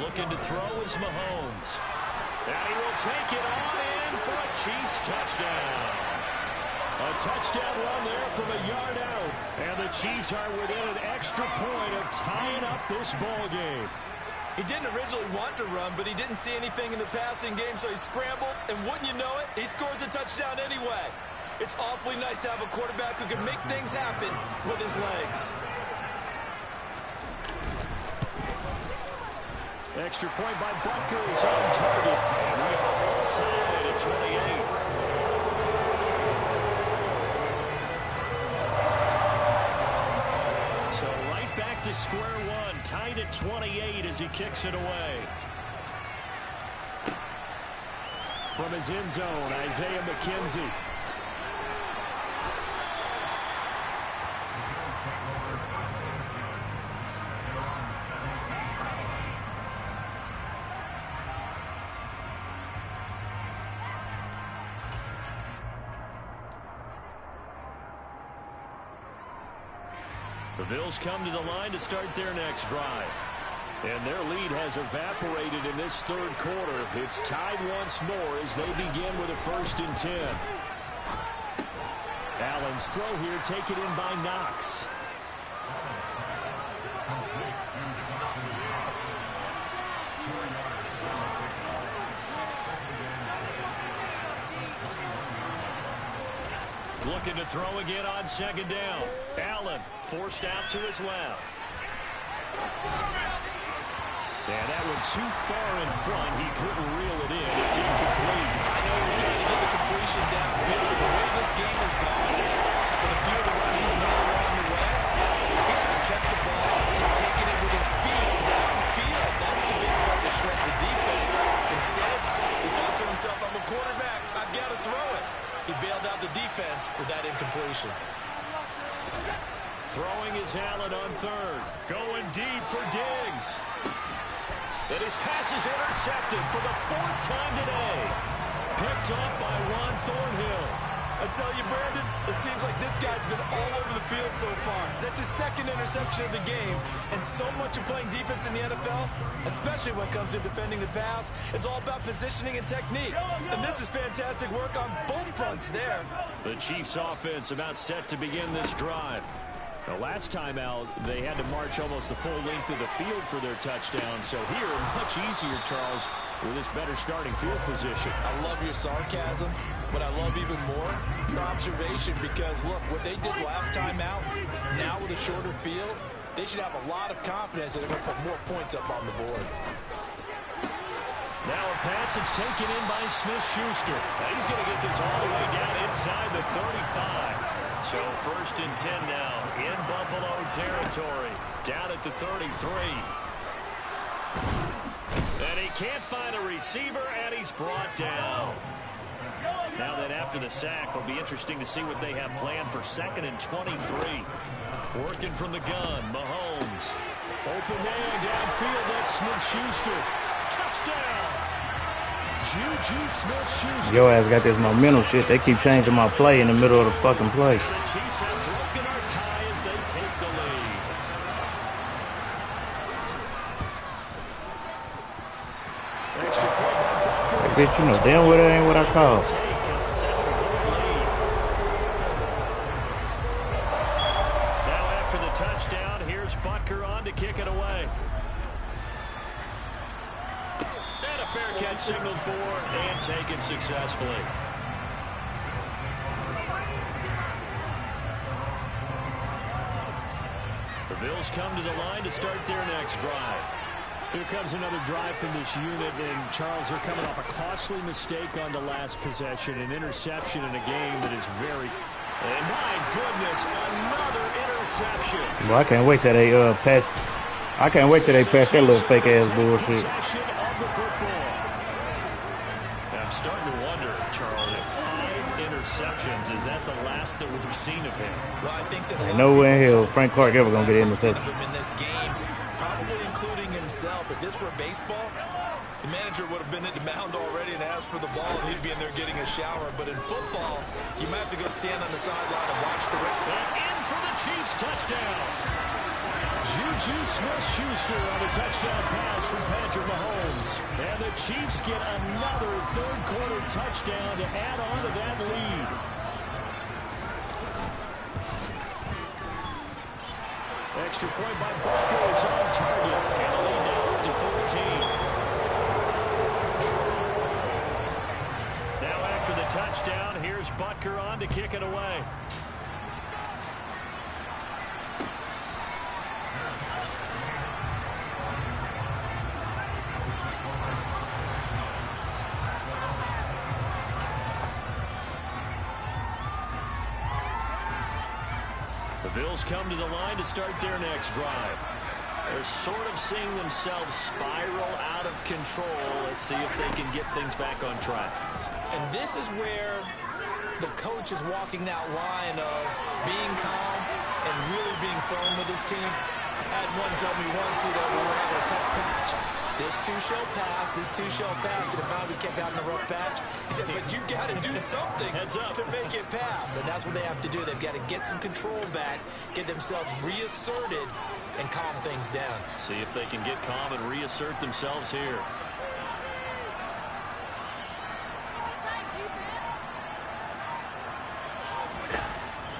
Looking to throw is Mahomes. And he will take it on in for a Chiefs touchdown. A touchdown run there from a yard out. And the Chiefs are within an extra point of tying up this ball game. He didn't originally want to run, but he didn't see anything in the passing game, so he scrambled. And wouldn't you know it, he scores a touchdown anyway. It's awfully nice to have a quarterback who can make things happen with his legs. Extra point by Buckers on target. And we are all tied at 28. So right back to square one, tied at 28 as he kicks it away. From his end zone, Isaiah McKenzie. The Bills come to the line to start their next drive. And their lead has evaporated in this third quarter. It's tied once more as they begin with a first and 10. Allen's throw here taken in by Knox. Looking to throw again on second down. Allen forced out to his left. And that one too far in front. He couldn't reel it in. It's incomplete. I know he was trying to get the completion downfield, but the way this game has gone, with a few of the runs he's made along the way, he should have kept the ball and taken it with his feet downfield. That's the big part that shreds the defense. Instead, he thought to himself, I'm a quarterback. I've got to throw it. He bailed out the defense with that incompletion. Throwing is Allen on third. Going deep for Diggs. And his pass is intercepted for the fourth time today. Picked up by Ron Thornhill. I tell you, Brandon, it seems like this guy's been all over the field so far. That's his second interception of the game. And so much of playing defense in the NFL, especially when it comes to defending the pass, is all about positioning and technique. And this is fantastic work on both fronts there. The Chiefs offense about set to begin this drive. The last time out, they had to march almost the full length of the field for their touchdown. So here, much easier, Charles, with this better starting field position. I love your sarcasm, but I love even more your observation because, look, what they did last time out, now with a shorter field, they should have a lot of confidence that they're going to put more points up on the board. Now a pass that's taken in by Smith-Schuster. He's going to get this all the way down inside the 35. So first and 10 now in Buffalo territory. Down at the 33. And he can't find a receiver, and he's brought down. Now then, after the sack, it'll be interesting to see what they have planned for 2nd and 23. Working from the gun, Mahomes. Open man downfield, that's Smith-Schuster. Touchdown! Juju Smith-Schuster. Your ass got this momentum shit. They keep changing my play in the middle of the fucking play. The Chiefs have broken our tie as they take the lead. Extra point by Buckers. Bitch, you know damn well that ain't what I called. Take a 7-point lead. Now after the touchdown, here's Butker on to kick it away. And a fair catch signaled for and taken successfully. The Bills come to the line to start their next drive. Here comes another drive from this unit, and Charles, are coming off a costly mistake on the last possession, an interception in a game that is very... And my goodness, another interception. Well, I can't wait till they pass. I can't wait till they pass that little fake ass bullshit. Possession of the football. I'm starting to wonder, Charles, if 5 interceptions, is that the last that we've seen of him? Well, I think that Ain't nowhere in hell Frank Clark ever gonna get an in interception. this game, probably including himself. If this were baseball, the manager would have been at the mound already and asked for the ball, and he'd be in there getting a shower. But in football, you might have to go stand on the sideline and watch the ref. And in for the Chiefs touchdown. Juju Smith-Schuster on a touchdown pass from Patrick Mahomes. And the Chiefs get another third-quarter touchdown to add on to that lead. Extra point by Buckers on target. And the lead now up to 14. Now after the touchdown, here's Butker on to kick it away. The Bills come to the line to start their next drive. They're sort of seeing themselves spiral out of control. Let's see if they can get things back on track. And this is where the coach is walking that line of being calm and really being firm with his team. I had one tell me once, we were having a tough patch. This too shall pass, this too shall pass. And finally we kept having a rough patch. He said, but you got to do something to make it pass. And that's what they have to do. They've got to get some control back, get themselves reasserted, and calm things down. See if they can get calm and reassert themselves here.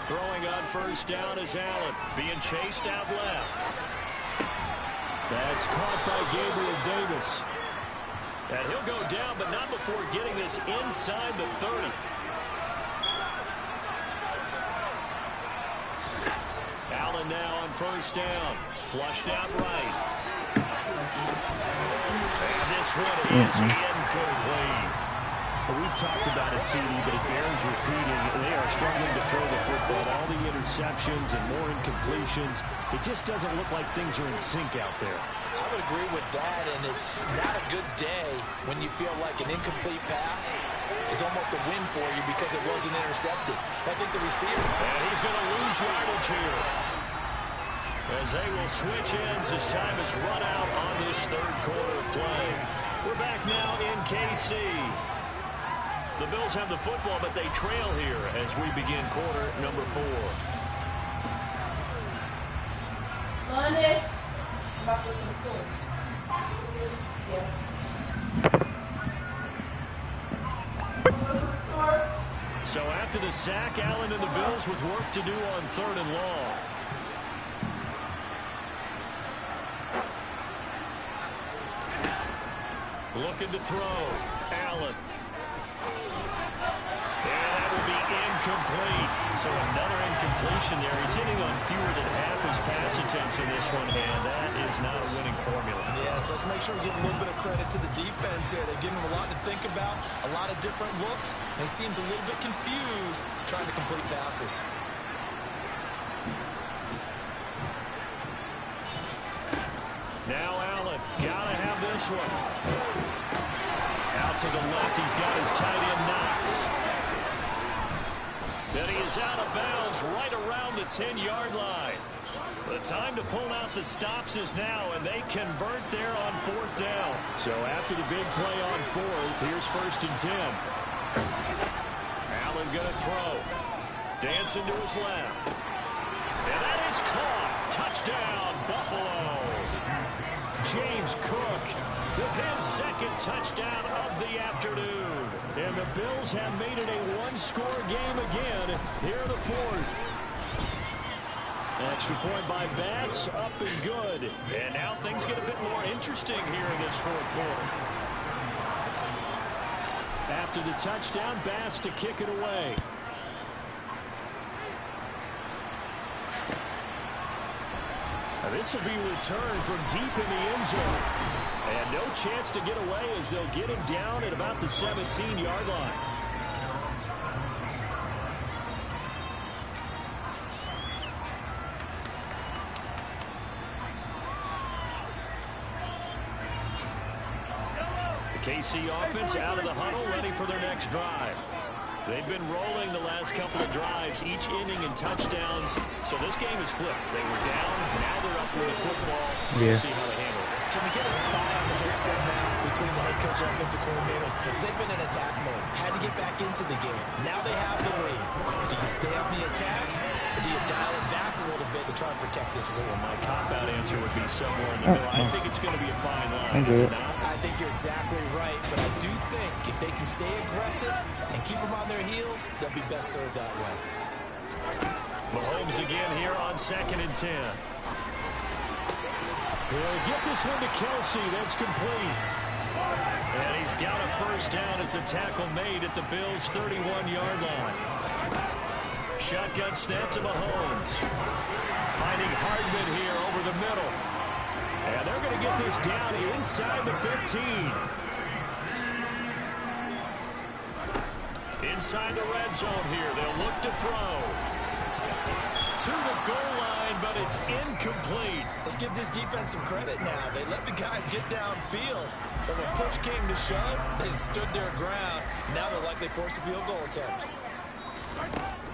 Throwing on first down is Allen, being chased out left. That's caught by Gabriel Davis. And he'll go down, but not before getting this inside the 30. Allen now on first down. Flushed out right. And this one is incomplete. We've talked about it, CD, but it bears repeating. They are struggling to throw the football. All the interceptions and more incompletions. It just doesn't look like things are in sync out there. I would agree with that, and it's not a good day when you feel like an incomplete pass is almost a win for you because it wasn't intercepted. I think the receiver... And he's going to lose yardage here. As they will switch ends as time is run out on this third quarter of play. We're back now in KC. The Bills have the football, but they trail here as we begin quarter number 4. Monday. I'm about to go to the pool. Yeah. So after the sack, Allen and the Bills with work to do on 3rd and long. Looking to throw. Allen. And that will be incomplete. So another incompletion there. He's hitting on fewer than half his pass attempts in this one, and that is not a winning formula. Yes, let's make sure we give a little bit of credit to the defense here. They're giving him a lot to think about, a lot of different looks, and he seems a little bit confused trying to complete passes. this one. Out to the left, he's got his tight end Knox. Then he is out of bounds right around the 10-yard line. The time to pull out the stops is now, and they convert there on 4th down. So after the big play on 4th, here's 1st and 10. Allen going to throw. Dancing to his left. And that is caught. Touchdown, Buffalo. James Cook with his 2nd touchdown of the afternoon. And the Bills have made it a one-score game again here in the 4th. Extra point by Bass, up and good. And now things get a bit more interesting here in this 4th quarter. After the touchdown, Bass to kick it away. Now this will be returned from deep in the end zone. And no chance to get away as they'll get him down at about the 17-yard line. KC offense out of the huddle, ready for their next drive. They've been rolling the last couple of drives, each inning in touchdowns. So this game is flipped. They were down, now they're up with the football. We'll see how they handle it. Can we get a spy on the headset now between the head coach and offensive coordinator? Because they've been in attack mode. Had to get back into the game. Now they have the lead. Do you stay on the attack, or do you dial it back a little bit to try and protect this lead? Well, my cop-out answer would be somewhere in the middle. I think it's going to be a fine line, is it not? I think you're exactly right, but I do think if they can stay aggressive and keep them on their heels, they'll be best served that way. Mahomes again here on 2nd and 10. He'll get this one to Kelsey. That's complete. And he's got a 1st down as the tackle made at the Bills' 31-yard line. Shotgun snap to Mahomes. Finding Hardman here over the middle. And they're going to get this down inside the 15. Inside the red zone here. They'll look to throw. To the goal line, but it's incomplete. Let's give this defense some credit now. They let the guys get downfield. But when push came to shove, they stood their ground. Now they'll likely force a field goal attempt.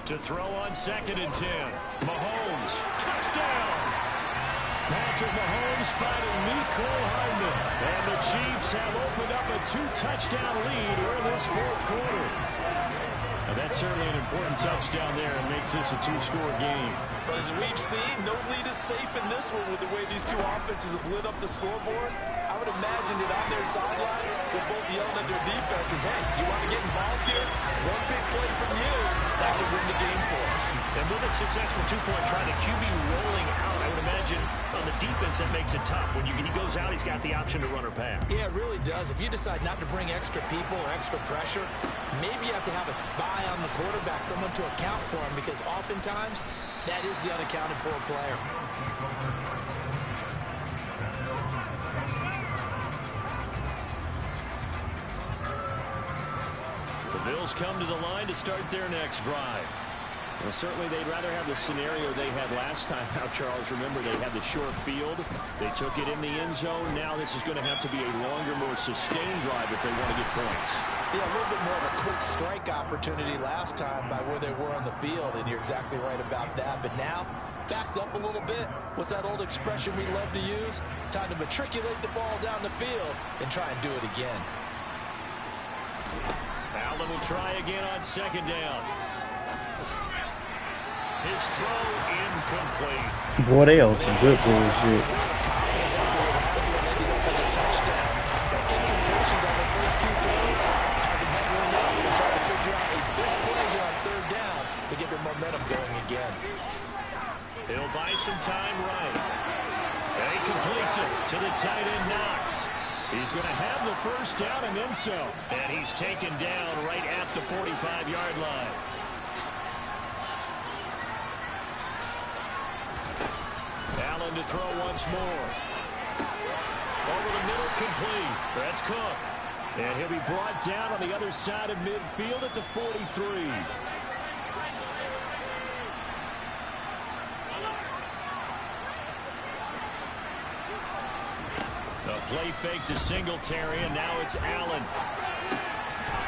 To throw on 2nd and 10. Mahomes. Touchdown. Patrick Mahomes finding Mecole Hardman. And the Chiefs have opened up a 2-touchdown lead here in this 4th quarter. And that's certainly an important touchdown there and makes this a 2-score game. But as we've seen, no lead is safe in this one with the way these two offenses have lit up the scoreboard. I would imagine that on their sidelines, they're both yelling at their defenses, hey, you want to get involved here? One big play from you, that could win the game for us. And with a successful 2-point try, the QB rolling out, I would imagine on the defense that makes it tough. When he goes out, he's got the option to run or pass. Yeah, it really does. If you decide not to bring extra people or extra pressure, maybe you have to have a spy on the quarterback, someone to account for him, because oftentimes that is the unaccounted for player. The Bills come to the line to start their next drive. Well, certainly they'd rather have the scenario they had last time out, Charles. Remember, they had the short field. They took it in the end zone. Now this is going to have to be a longer, more sustained drive if they want to get points. Yeah, a little bit more of a quick strike opportunity last time by where they were on the field, and you're exactly right about that. But now, backed up a little bit. What's that old expression we love to use? Time to matriculate the ball down the field and try and do it again. Allen will try again on 2nd down. His throw incomplete. Boy, they on some good bullshit. Momentum going again. He'll buy some time right. And he completes it to the tight end Knox. He's going to have the 1st down and then some. And he's taken down right at the 45-yard line. Allen to throw once more. Over the middle, complete. That's Cook. And he'll be brought down on the other side of midfield at the 43. A Play fake to Singletary, and now it's Allen.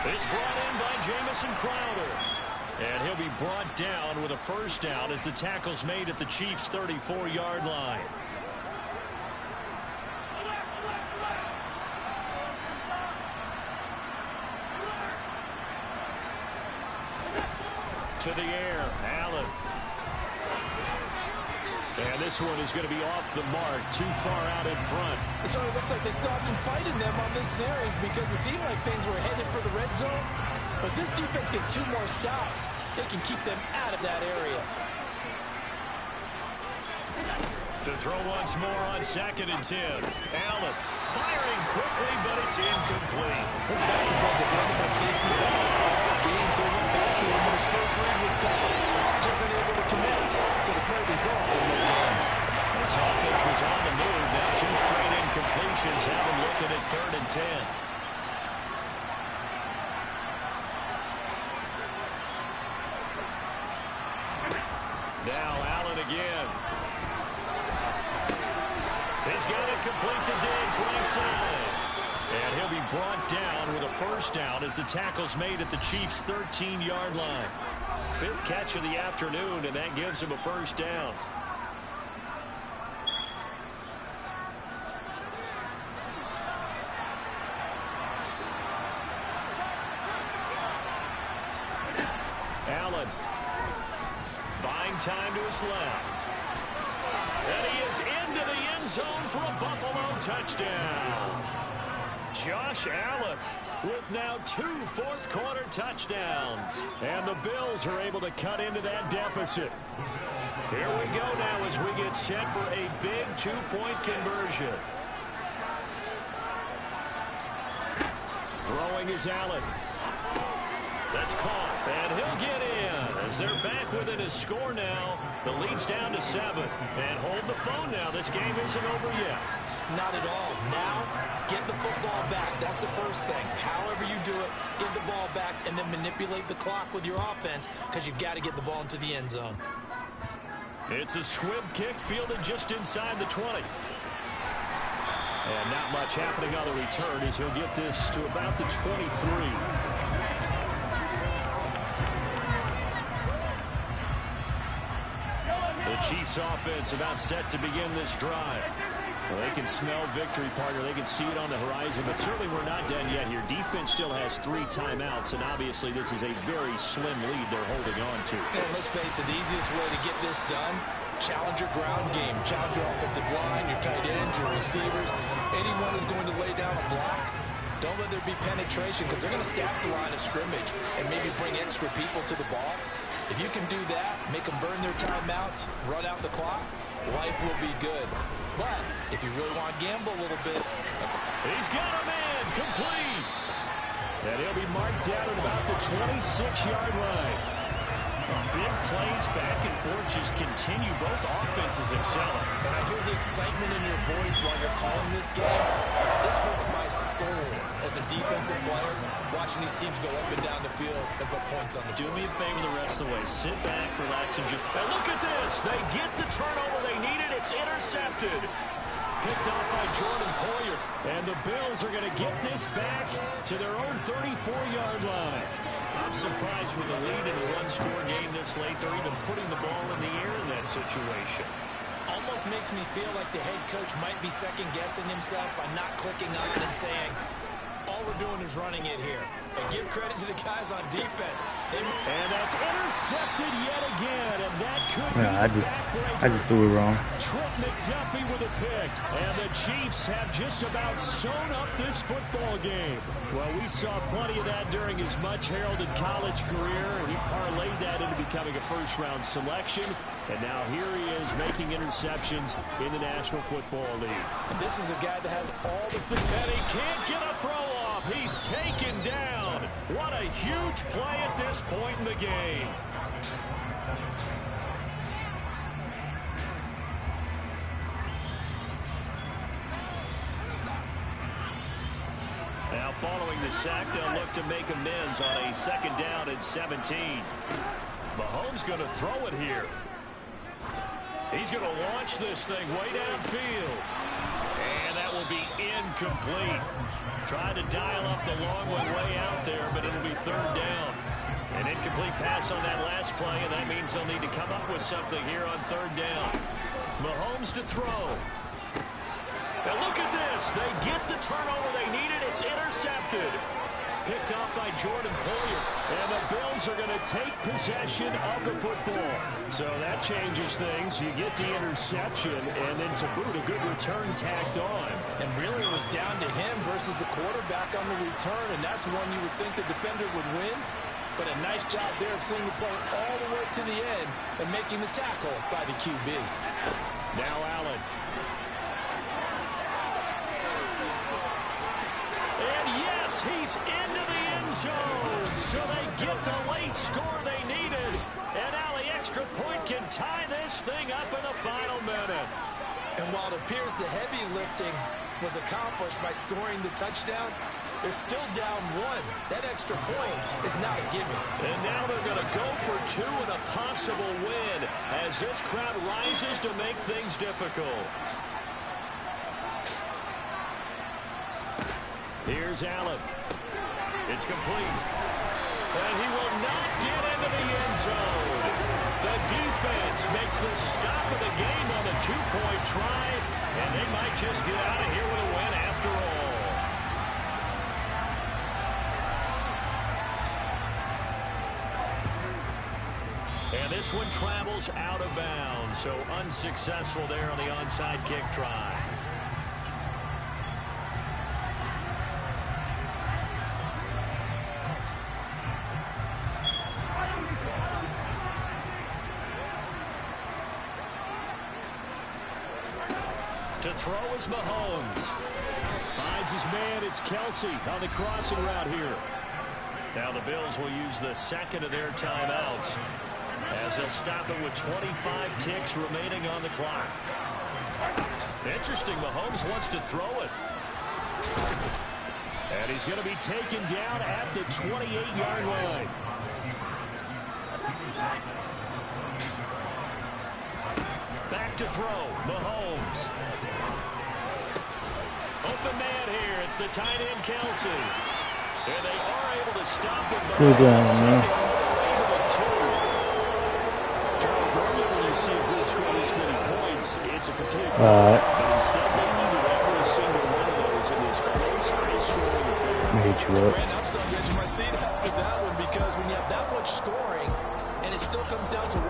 It's brought in by Jamison Crowder. And he'll be brought down with a first down as the tackle's made at the Chiefs' 34-yard line. To the air, Allen. And this one is going to be off the mark, too far out in front. It sort of looks like they still have some fight in them on this series because it seemed like things were headed for the red zone. But this defense gets 2 more stops. They can keep them out of that area. To throw once more on 2nd and 10. Allen firing quickly, but it's incomplete. His back is about to run out of safety back. Games are went back to him, but his first read was tough. Just unable to connect. So the play results in the game. This offense was on the move. Now 2 straight incompletions have them looking at 3rd and 10. Now Allen again. He's got it complete to Diggs right side. And he'll be brought down with a first down as the tackle's made at the Chiefs' 13-yard line. 5th catch of the afternoon, and that gives him a first down. Allen. Buying time to his left. And he is into the end zone for a Buffalo touchdown. Josh Allen with now 2 fourth-quarter touchdowns. And the Bills are able to cut into that deficit. Here we go now as we get set for a big 2-point conversion. Throwing is Allen. That's caught, and he'll get in as they're back within a score now. The lead's down to 7. And hold the phone now. This game isn't over yet. Not at all. Now, get the football back. That's the first thing. However you do it, get the ball back and then manipulate the clock with your offense because you've got to get the ball into the end zone. It's a squib kick fielded just inside the 20. And not much happening on the return as he'll get this to about the 23. The Chiefs offense about set to begin this drive. Well, they can smell victory, partner. They can see it on the horizon, but certainly we're not done yet here. Defense still has 3 timeouts, and obviously this is a very slim lead they're holding on to. And let's face it, the easiest way to get this done, challenge your ground game. Challenge your offensive line, your tight ends, your receivers. Anyone who's going to lay down a block, don't let there be penetration because they're going to stack the line of scrimmage and maybe bring extra people to the ball. If you can do that, make them burn their timeouts, run out the clock, life will be good. But if you really want to gamble a little bit, he's got a man complete. And he'll be marked down at about the 26-yard line. Big plays back and forth just continue. Both offenses excelling. And I hear the excitement in your voice while you're calling this game. This hurts my soul as a defensive player, watching these teams go up and down the field and put points on the board. Do me a favor the rest of the way. Sit back, relax, and just... And look at this. They get the turnover they needed. It's intercepted. Picked off by Jordan Poyer. And the Bills are going to get this back to their own 34-yard line. I'm surprised with the lead in a one-score game this late. They're even putting the ball in the air in that situation. Almost makes me feel like the head coach might be second-guessing himself by not clicking on and saying, all we're doing is running it here. But give credit to the guys on defense. And that's intercepted yet again, and that could be I just threw it wrong. Trent McDuffie with a pick, and the Chiefs have just about sewn up this football game. Well, we saw plenty of that during his much-heralded college career. He parlayed that into becoming a first-round selection, and now here he is making interceptions in the National Football League. And this is a guy that has all the things. And he can't get a throw off. He's taken down. What a huge play at this point in the game. Now following the sack, they'll look to make amends on a 2nd down and 17. Mahomes going to throw it here. He's going to launch this thing way downfield. And that will be incomplete. Trying to dial up the long one way out there, but it'll be third down. An incomplete pass on that last play, and that means they'll need to come up with something here on third down. Mahomes to throw. And look at this. They get the turnover they needed. It's intercepted. Picked off by Jordan Poyer. And the Bills are going to take possession of the football. So that changes things. You get the interception, and then to boot, a good return tacked on. And really it was down to him versus the quarterback on the return, and that's one you would think the defender would win. But a nice job there of seeing the play all the way to the end and making the tackle by the QB. Now Allen. And yes, he's into the end zone. So they get the late score they needed. And now the extra point can tie this thing up in the final minute. And while it appears the heavy lifting was accomplished by scoring the touchdown, they're still down one. That extra point is not a gimme. And now they're going to go for two and a possible win as this crowd rises to make things difficult. Here's Allen. It's complete. And he will not get into the end zone. The defense makes the stop of the game on a two-point try, and they might just get out of here with a win after all. And this one travels out of bounds, so unsuccessful there on the onside kick try. To throw is Mahomes. Finds his man. It's Kelsey on the crossing route here. Now the Bills will use the second of their timeouts as they'll stop it with 25 ticks remaining on the clock. Interesting. Mahomes wants to throw it. And he's going to be taken down at the 28-yard line. Back to throw. Mahomes. Open man here. It's the tight end, Kelsey. And they are able to stop it. Good job, man. Charles, normally when you see a group score this many points, it's a complete but instead they needed every single one of those in this close, high-scoring affair. Brand, I'm still on the edge of my seat after that one because when you have that much scoring and it still comes down to